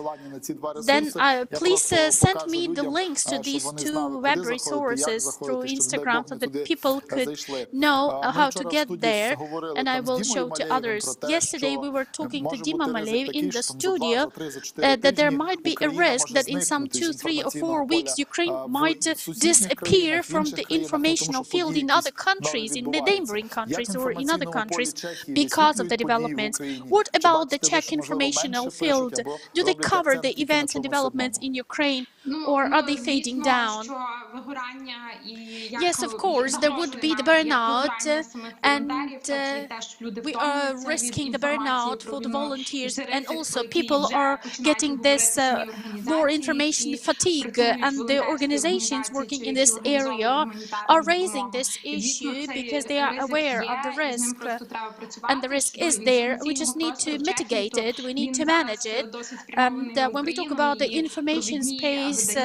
Then please send me the links to these two web resources through Instagram so that people could know how to get there, and I will show to others. Yesterday we were talking to Dima Maleev in the studio that there might be a risk that in some 2, 3 or 4 weeks Ukraine might disappear from the informational field in other countries, in the neighboring countries or in other countries because of the developments. What about the Czech informational field? Do they cover the events and developments in Ukraine, or are they fading down? Yes, of course, there would be the burnout, and we are risking the burnout for the volunteers, and also people are getting this more information fatigue, and the organizations working in this area are raising this issue because they are aware of the risk, and the risk is there. We just need to mitigate it, we need to manage it. And when we talk about the information space,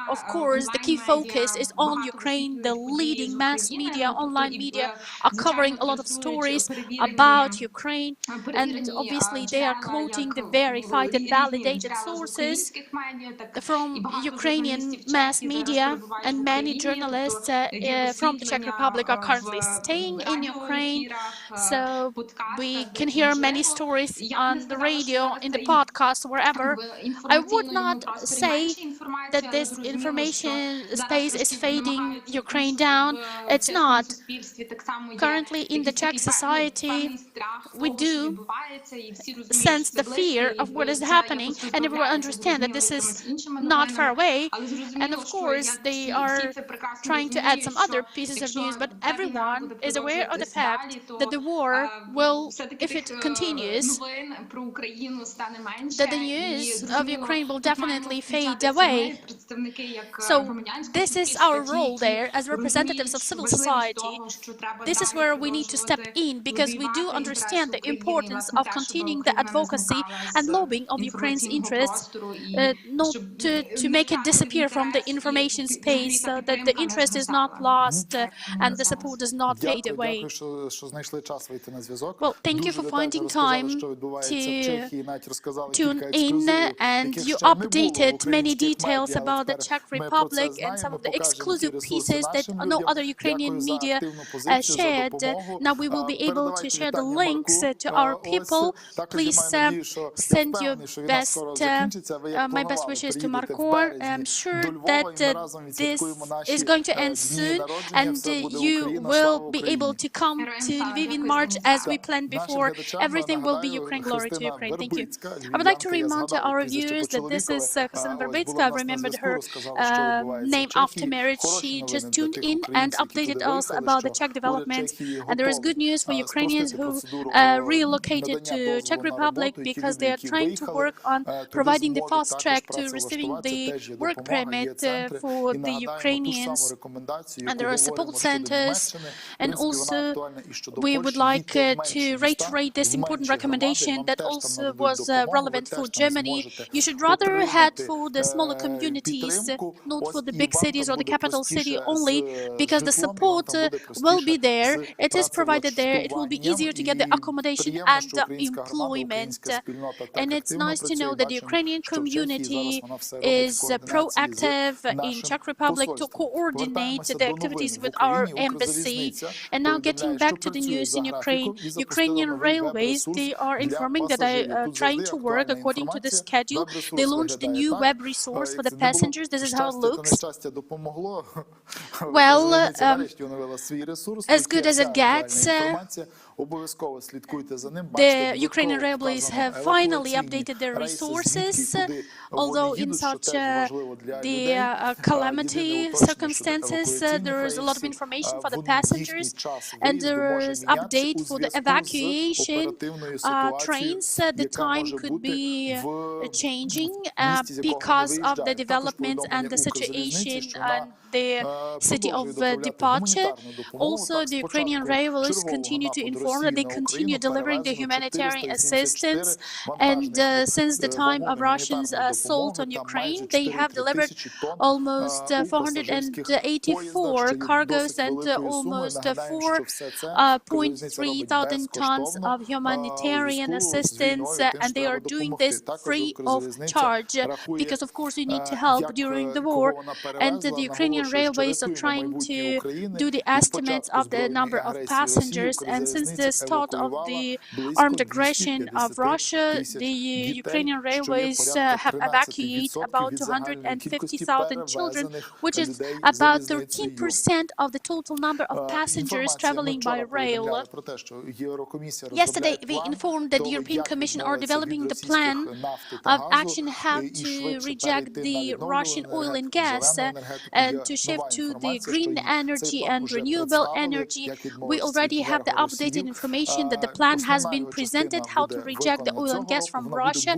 of course, the key focus is on Ukraine. The leading mass media, online media, are covering a lot of stories about Ukraine, and obviously they are quoting the verified and validated sources from Ukrainian mass media, and many journalists from the Czech Republic are currently staying in Ukraine, so we can hear many stories on the radio, in the podcast, wherever. I would not say that this information space is fading Ukraine down. It's not. Currently in the Czech society, we do sense the fear of what is happening, and everyone understands that this is not far away. And of course, they are trying to add some other pieces of news, but everyone is aware of the fact that the war will, if it continues, that the news of Ukraine will definitely fade away. So this is our role there as representatives of civil society. This is where we need to step in, because we do understand the importance of continuing the advocacy and lobbying of Ukraine's interests, not to make it disappear from the information space, so that the interest is not lost and the support does not fade away. Well, thank you for finding time to tune in, and you updated many details about the Czech Republic and some of the exclusive pieces that no other Ukrainian media shared. Now we will be able to share the links to our people. Please send your best, my best wishes to Marcor. I'm sure that this is going to end soon, and you will be able to come to Lviv in March as we planned before. Everything will be Ukraine, glory to Ukraine. Thank you. I would like to remind our viewers that this is Christina Verbicka. remembered her name after marriage. She just tuned in and updated us about the Czech developments. And there is good news for Ukrainians who relocated to Czech Republic because they are trying to work on providing the fast track to receiving the work permit for the Ukrainians. And there are support centers. And also, we would like to reiterate this important recommendation that also was relevant for Germany. You should rather head for the smaller communities, not for the big cities or the capital city only, because the support will be there. It is provided there. It will be easier to get the accommodation and employment. And it's nice to know that the Ukrainian community is proactive in Czech Republic to coordinate the activities with our embassy. And now getting back to the news in Ukraine, Ukrainian railways, they are informing that they are trying to work according to the schedule. They launched a new web resource for the passengers. This is how it looks. Well, as good as it gets, the Ukrainian railways have finally updated their resources, although in such the calamity circumstances, there is a lot of information for the passengers, and there is update for the evacuation trains. The time could be changing because of the developments and the situation and the city of departure. Also, the Ukrainian railways continue to inform that they continue delivering the humanitarian assistance, and since the time of Russia's assault on Ukraine, they have delivered almost 484 cargoes and almost 4.3 thousand tons of humanitarian assistance, and they are doing this free of charge because, of course, you need to help during the war, and the Ukrainian railways are trying to do the estimates of the number of passengers. And since the start of the armed aggression of Russia, the Ukrainian railways have evacuated about 250,000 children, which is about 13% of the total number of passengers traveling by rail. Yesterday, we informed that the European Commission are developing the plan of action how to reject the Russian oil and gas and to shift to the green energy and renewable energy. We already have the updated information that the plan has been presented how to reject the oil and gas from Russia.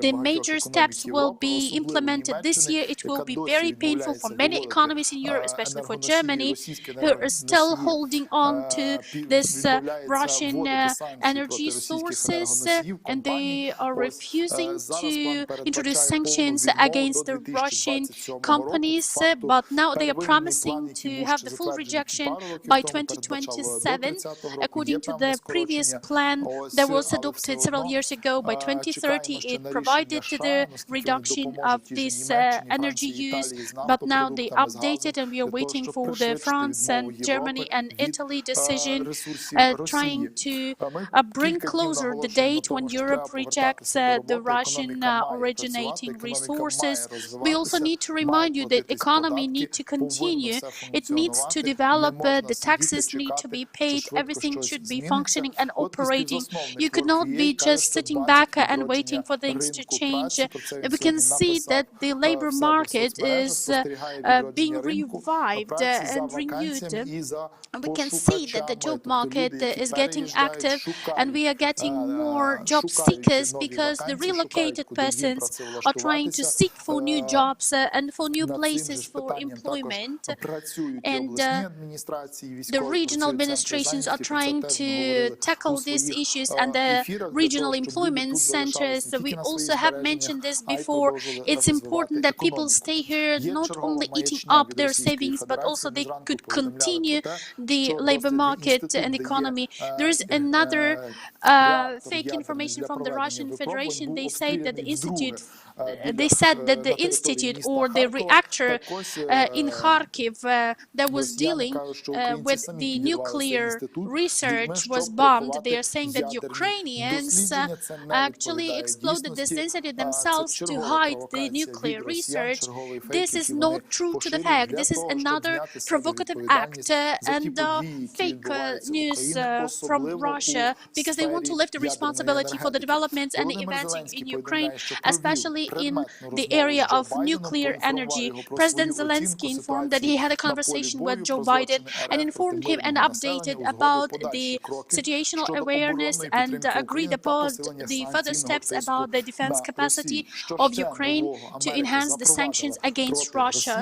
The major steps will be implemented this year. It will be very painful for many economies in Europe, especially for Germany, who are still holding on to this Russian energy sources, and they are refusing to introduce sanctions against the Russian companies, but now they are promising to have the full rejection by 2027. According to the previous plan that was adopted several years ago, by 2030 it provided the reduction of this energy use, but now they updated, and we are waiting for the France and Germany and Italy decision, trying to bring closer the date when Europe rejects the Russian originating resources. We also need to remind you that economy needs to continue. It needs to develop. The taxes need to be paid. Everything should be functioning and operating. You could not be just sitting back and waiting for things to change. We can see that the labor market is being revived and renewed. We can see that the job market is getting active, and we are getting more job seekers because the relocated persons are trying to seek for new jobs and for new places for employment. And the regional administrations are trying to tackle these issues, and the regional employment centers. We also have mentioned this before. It's important that people stay here, not only eating up their savings, but also they could continue the labor market and economy. There is another fake information from the Russian Federation. They say that the institute said that the institute or the reactor in Kharkiv that was dealing with the nuclear research village was bombed, they are saying that Ukrainians actually exploded this incident themselves to hide the nuclear research. This is not true to the fact. This is another provocative act and fake news from Russia, because they want to lift the responsibility for the developments and the events in Ukraine, especially in the area of nuclear energy. President Zelensky informed that he had a conversation with Joe Biden and informed him and updated about the situational awareness and agreed upon the further steps about the defense capacity of Ukraine to enhance the sanctions against Russia.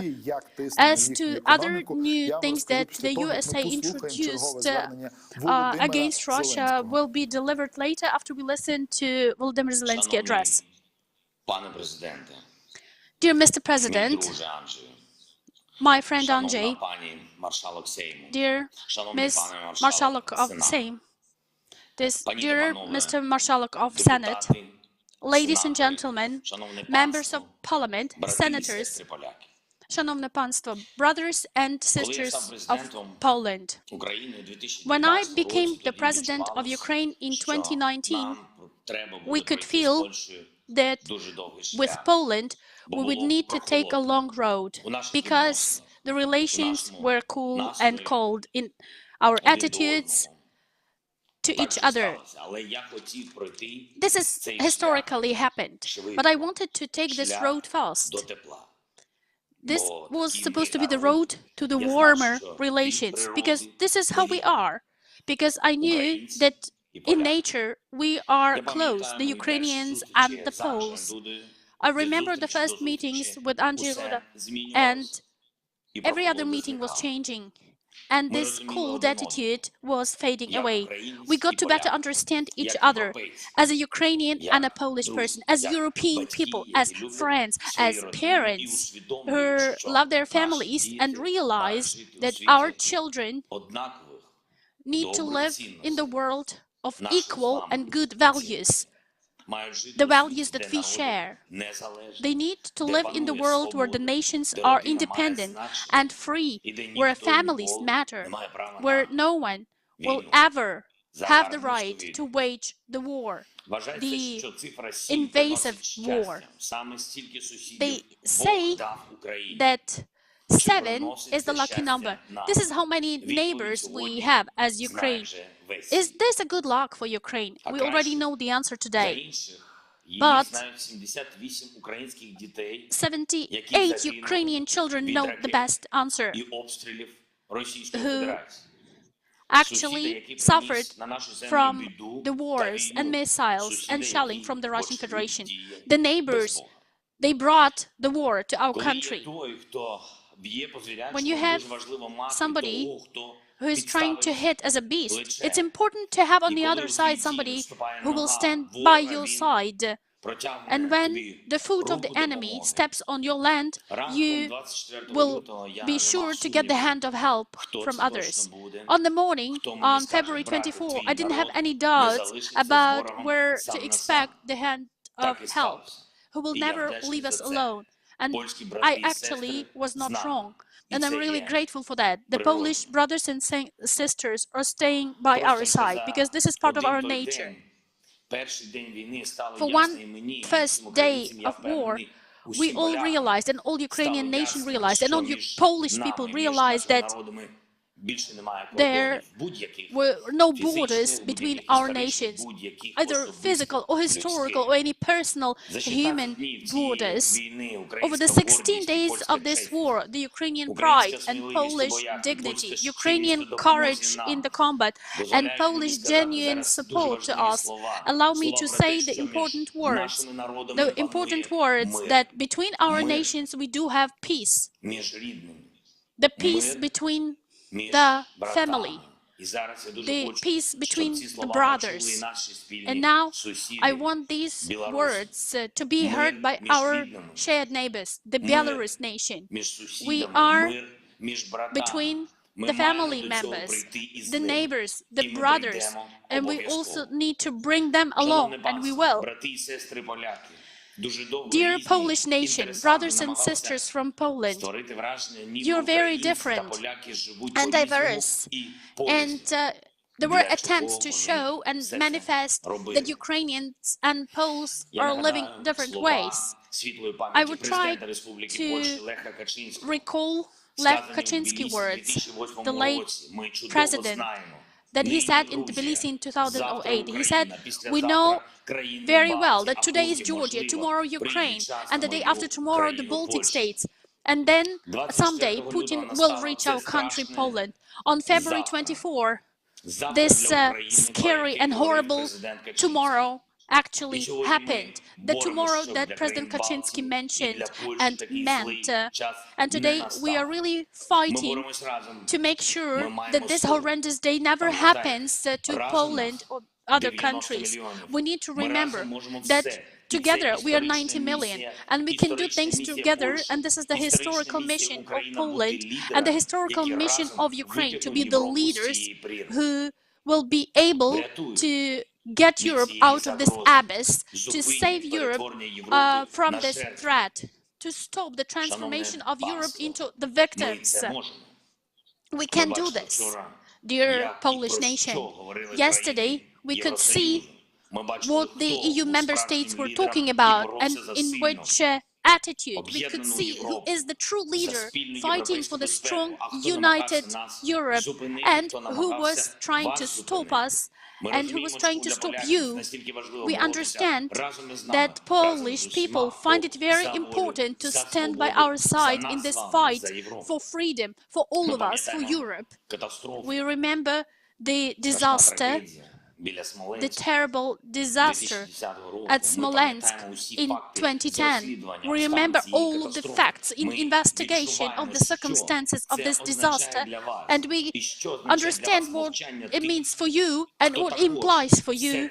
As to other new things that the USA introduced against Russia will be delivered later after we listen to Volodymyr Zelensky's address. Dear Mr. President, my friend Andrzej, dear Ms. Marszałek of Sejm, dear Mr. Marszałek of Senate, ladies and gentlemen, members of Parliament, senators, Szanowne Państwo, brothers and sisters of Poland. When I became the president of Ukraine in 2019, we could feel that with Poland, we would need to take a long road because the relations were cool and cold in our attitudes to each other. This has historically happened, but I wanted to take this road fast. This was supposed to be the road to the warmer relations, because this is how we are. Because I knew that in nature we are close, the Ukrainians and the Poles. I remember the first meetings with Andrzej Ruda, and every other meeting was changing. And this cold attitude was fading away. We got to better understand each other as a Ukrainian and a Polish person, as European people, as friends, as parents who love their families and realize that our children need to live in the world of equal and good values, the values that we share. They need to live in the world where the nations are independent and free, where families matter, where no one will ever have the right to wage the war, the invasive war. They say that 7 is the lucky number. This is how many neighbors we have as Ukraine. Is this a good luck for Ukraine? We already know the answer today. But 78 Ukrainian children know the best answer, who actually suffered from the wars and missiles and shelling from the Russian Federation. The neighbors, they brought the war to our country. When you have somebody who is trying to hit as a beast, it's important to have on the other side somebody who will stand by your side. And when the foot of the enemy steps on your land, you will be sure to get the hand of help from others. On the morning, on February 24, I didn't have any doubts about where to expect the hand of help, who will never leave us alone. And I actually was not wrong. And I'm really grateful for that. The Polish brothers and sisters are staying by our side, because this is part of our nature. For one first day of war, we all realized, and all Ukrainian nation realized, and all you Polish people realized that there were no borders between our nations, either physical or historical or any personal human borders. Over the 16 days of this war, the Ukrainian pride and Polish dignity, Ukrainian courage in the combat, and Polish genuine support to us allow me to say the important words that between our nations we do have peace. The peace between the family, the peace between the brothers. And now I want these words to be heard by our shared neighbors, the Belarus nation. We are between the family members, the neighbors, the brothers, and we also need to bring them along, and we will. Dear Polish nation, brothers and sisters from Poland, you're very different and diverse, and There were attempts to show and manifest that Ukrainians and Poles are living different ways. I would try to recall Lev Kaczynski's words, the late president, that he said in Tbilisi in 2008. He said, "We know very well that today is Georgia, tomorrow Ukraine, and the day after tomorrow the Baltic states. And then someday Putin will reach our country, Poland." On February 24, this scary and horrible tomorrow actually happened. The tomorrow that President Kaczynski mentioned and meant. And today we are really fighting to make sure that this horrendous day never happens to Poland or other countries. We need to remember that together we are 90 million and we can do things together, and this is the historical mission of Poland and the historical mission of Ukraine, to be the leaders who will be able to get Europe out of this abyss, to save Europe from this threat, to stop the transformation of Europe into the victims. We can do this, dear Polish nation. Yesterday, we could see what the EU member states were talking about and in which attitude. We could see who is the true leader fighting for the strong, united Europe, and who was trying to stop us and who was trying to stop you. We understand that Polish people find it very important to stand by our side in this fight for freedom, for all of us, for Europe. We remember the disaster, the terrible disaster at Smolensk in 2010. We remember all of the facts in investigation of the circumstances of this disaster, and we understand what it means for you and what it implies for you,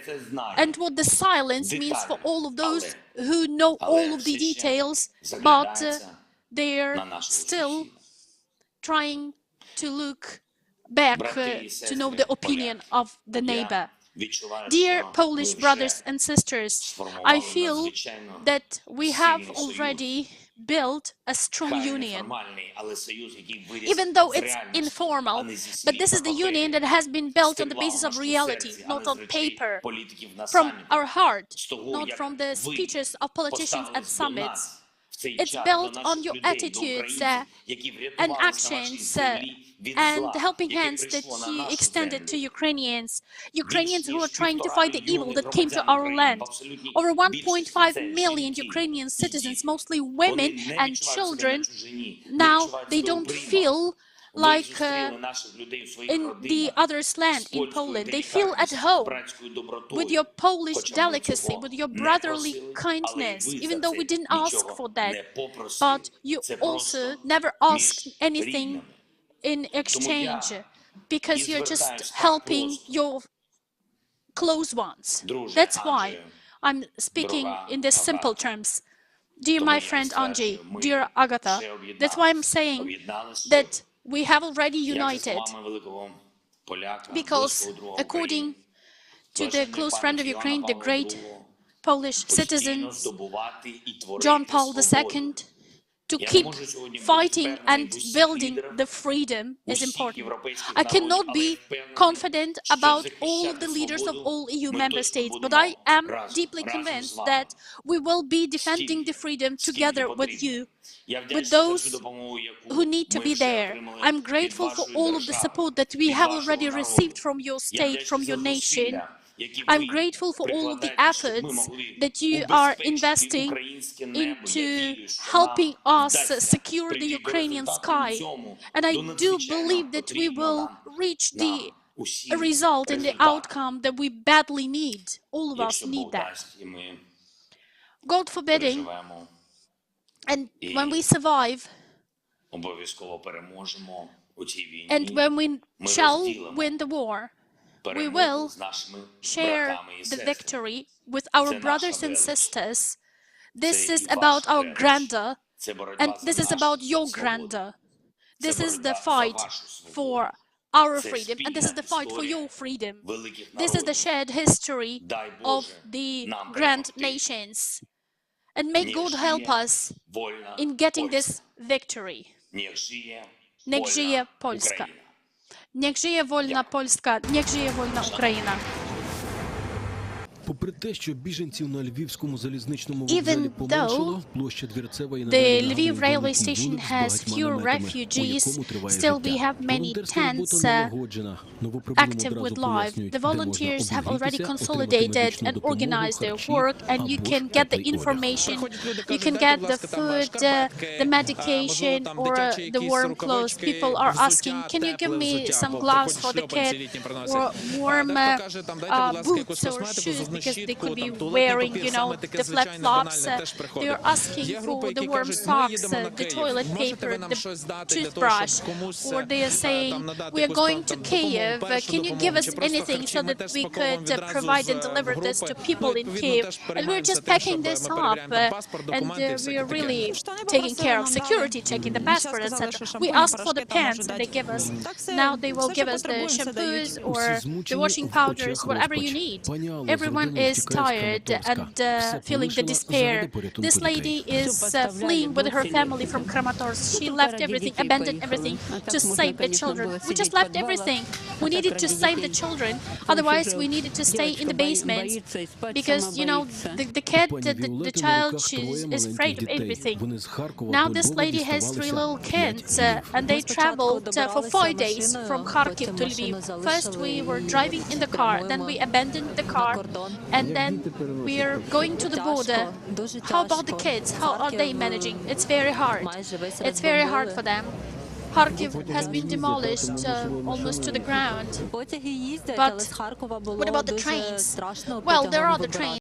and what the silence means for all of those who know all of the details, but they're still trying to look back to know the opinion of the neighbor. Dear Polish brothers and sisters, I feel that we have already built a strong union, even though it's informal, but this is the union that has been built on the basis of reality, not on paper, from our heart, not from the speeches of politicians at summits. It's built on your attitudes and actions and helping hands that you extended to Ukrainians who are trying to fight the evil that came to our land. Over 1.5 million Ukrainian citizens, mostly women and children, now they don't feel like in the other's land, in Poland. They feel at home with your Polish delicacy, with your brotherly kindness, even though we didn't ask for that. But you also never asked anything in exchange, because you're just helping your close ones. That's why I'm speaking in these simple terms. Dear my friend Andrzej, dear Agatha, that's why I'm saying that we have already united, because according to the close friend of Ukraine, the great Polish citizen John Paul II, to keep fighting and building the freedom is important. I cannot be confident about all of the leaders of all EU member states, but I am deeply convinced that we will be defending the freedom together with you, with those who need to be there. I'm grateful for all of the support that we have already received from your state, from your nation. I'm grateful for all of the efforts that you are investing into helping us secure the Ukrainian sky. And I do believe that we will reach the result and the outcome that we badly need. All of us need that. God forbidding, and when we survive, and when we shall win the war, we will share the victory with our brothers and sisters. This is about our grandeur, and this is about your grandeur. This is the fight for our freedom, and this is the fight for your freedom. This is the shared history of the grand nations. And may God help us in getting this victory. Niech żyje Polska. Niech żyje wolna Polska, niech żyje wolna Ukraina. Попри те, що біженців на Львівському залізничному вокзалі поменшало, площа Двірцева і The Lviv railway station has fewer refugees. Still, we have many tents active with life. The volunteers have already consolidated and organized their work, and you can get the information. You can get the food, the medication, or the warm clothes. People are asking, "Can you give me some gloves for the kid, or warm boots or shoes?" Because they could be wearing, you know, the flip-flops. They're asking for the warm socks, the toilet paper, the toothbrush, or they are saying, "We are going to Kyiv. Can you give us anything so that we could provide and deliver this to people in Kyiv?" And we're just packing this up, and we are really taking care of security, checking the passport, etc. We asked for the pants, and they give us. Now they will give us the shampoos or the washing powders, whatever you need. Everyone is tired and feeling the despair. This lady is fleeing with her family from Kramatorsk. She left everything, abandoned everything to save the children. We just left everything. We needed to save the children. Otherwise, we needed to stay in the basement because, you know, the kid, the child, she is afraid of everything. Now this lady has 3 little kids, and they traveled for 4 days from Kharkiv to Lviv. First, we were driving in the car, then we abandoned the car, and then we are going to the border. How about the kids? How are they managing? It's very hard. It's very hard for them. Kharkiv has been demolished almost to the ground. But what about the trains? Well, there are the trains.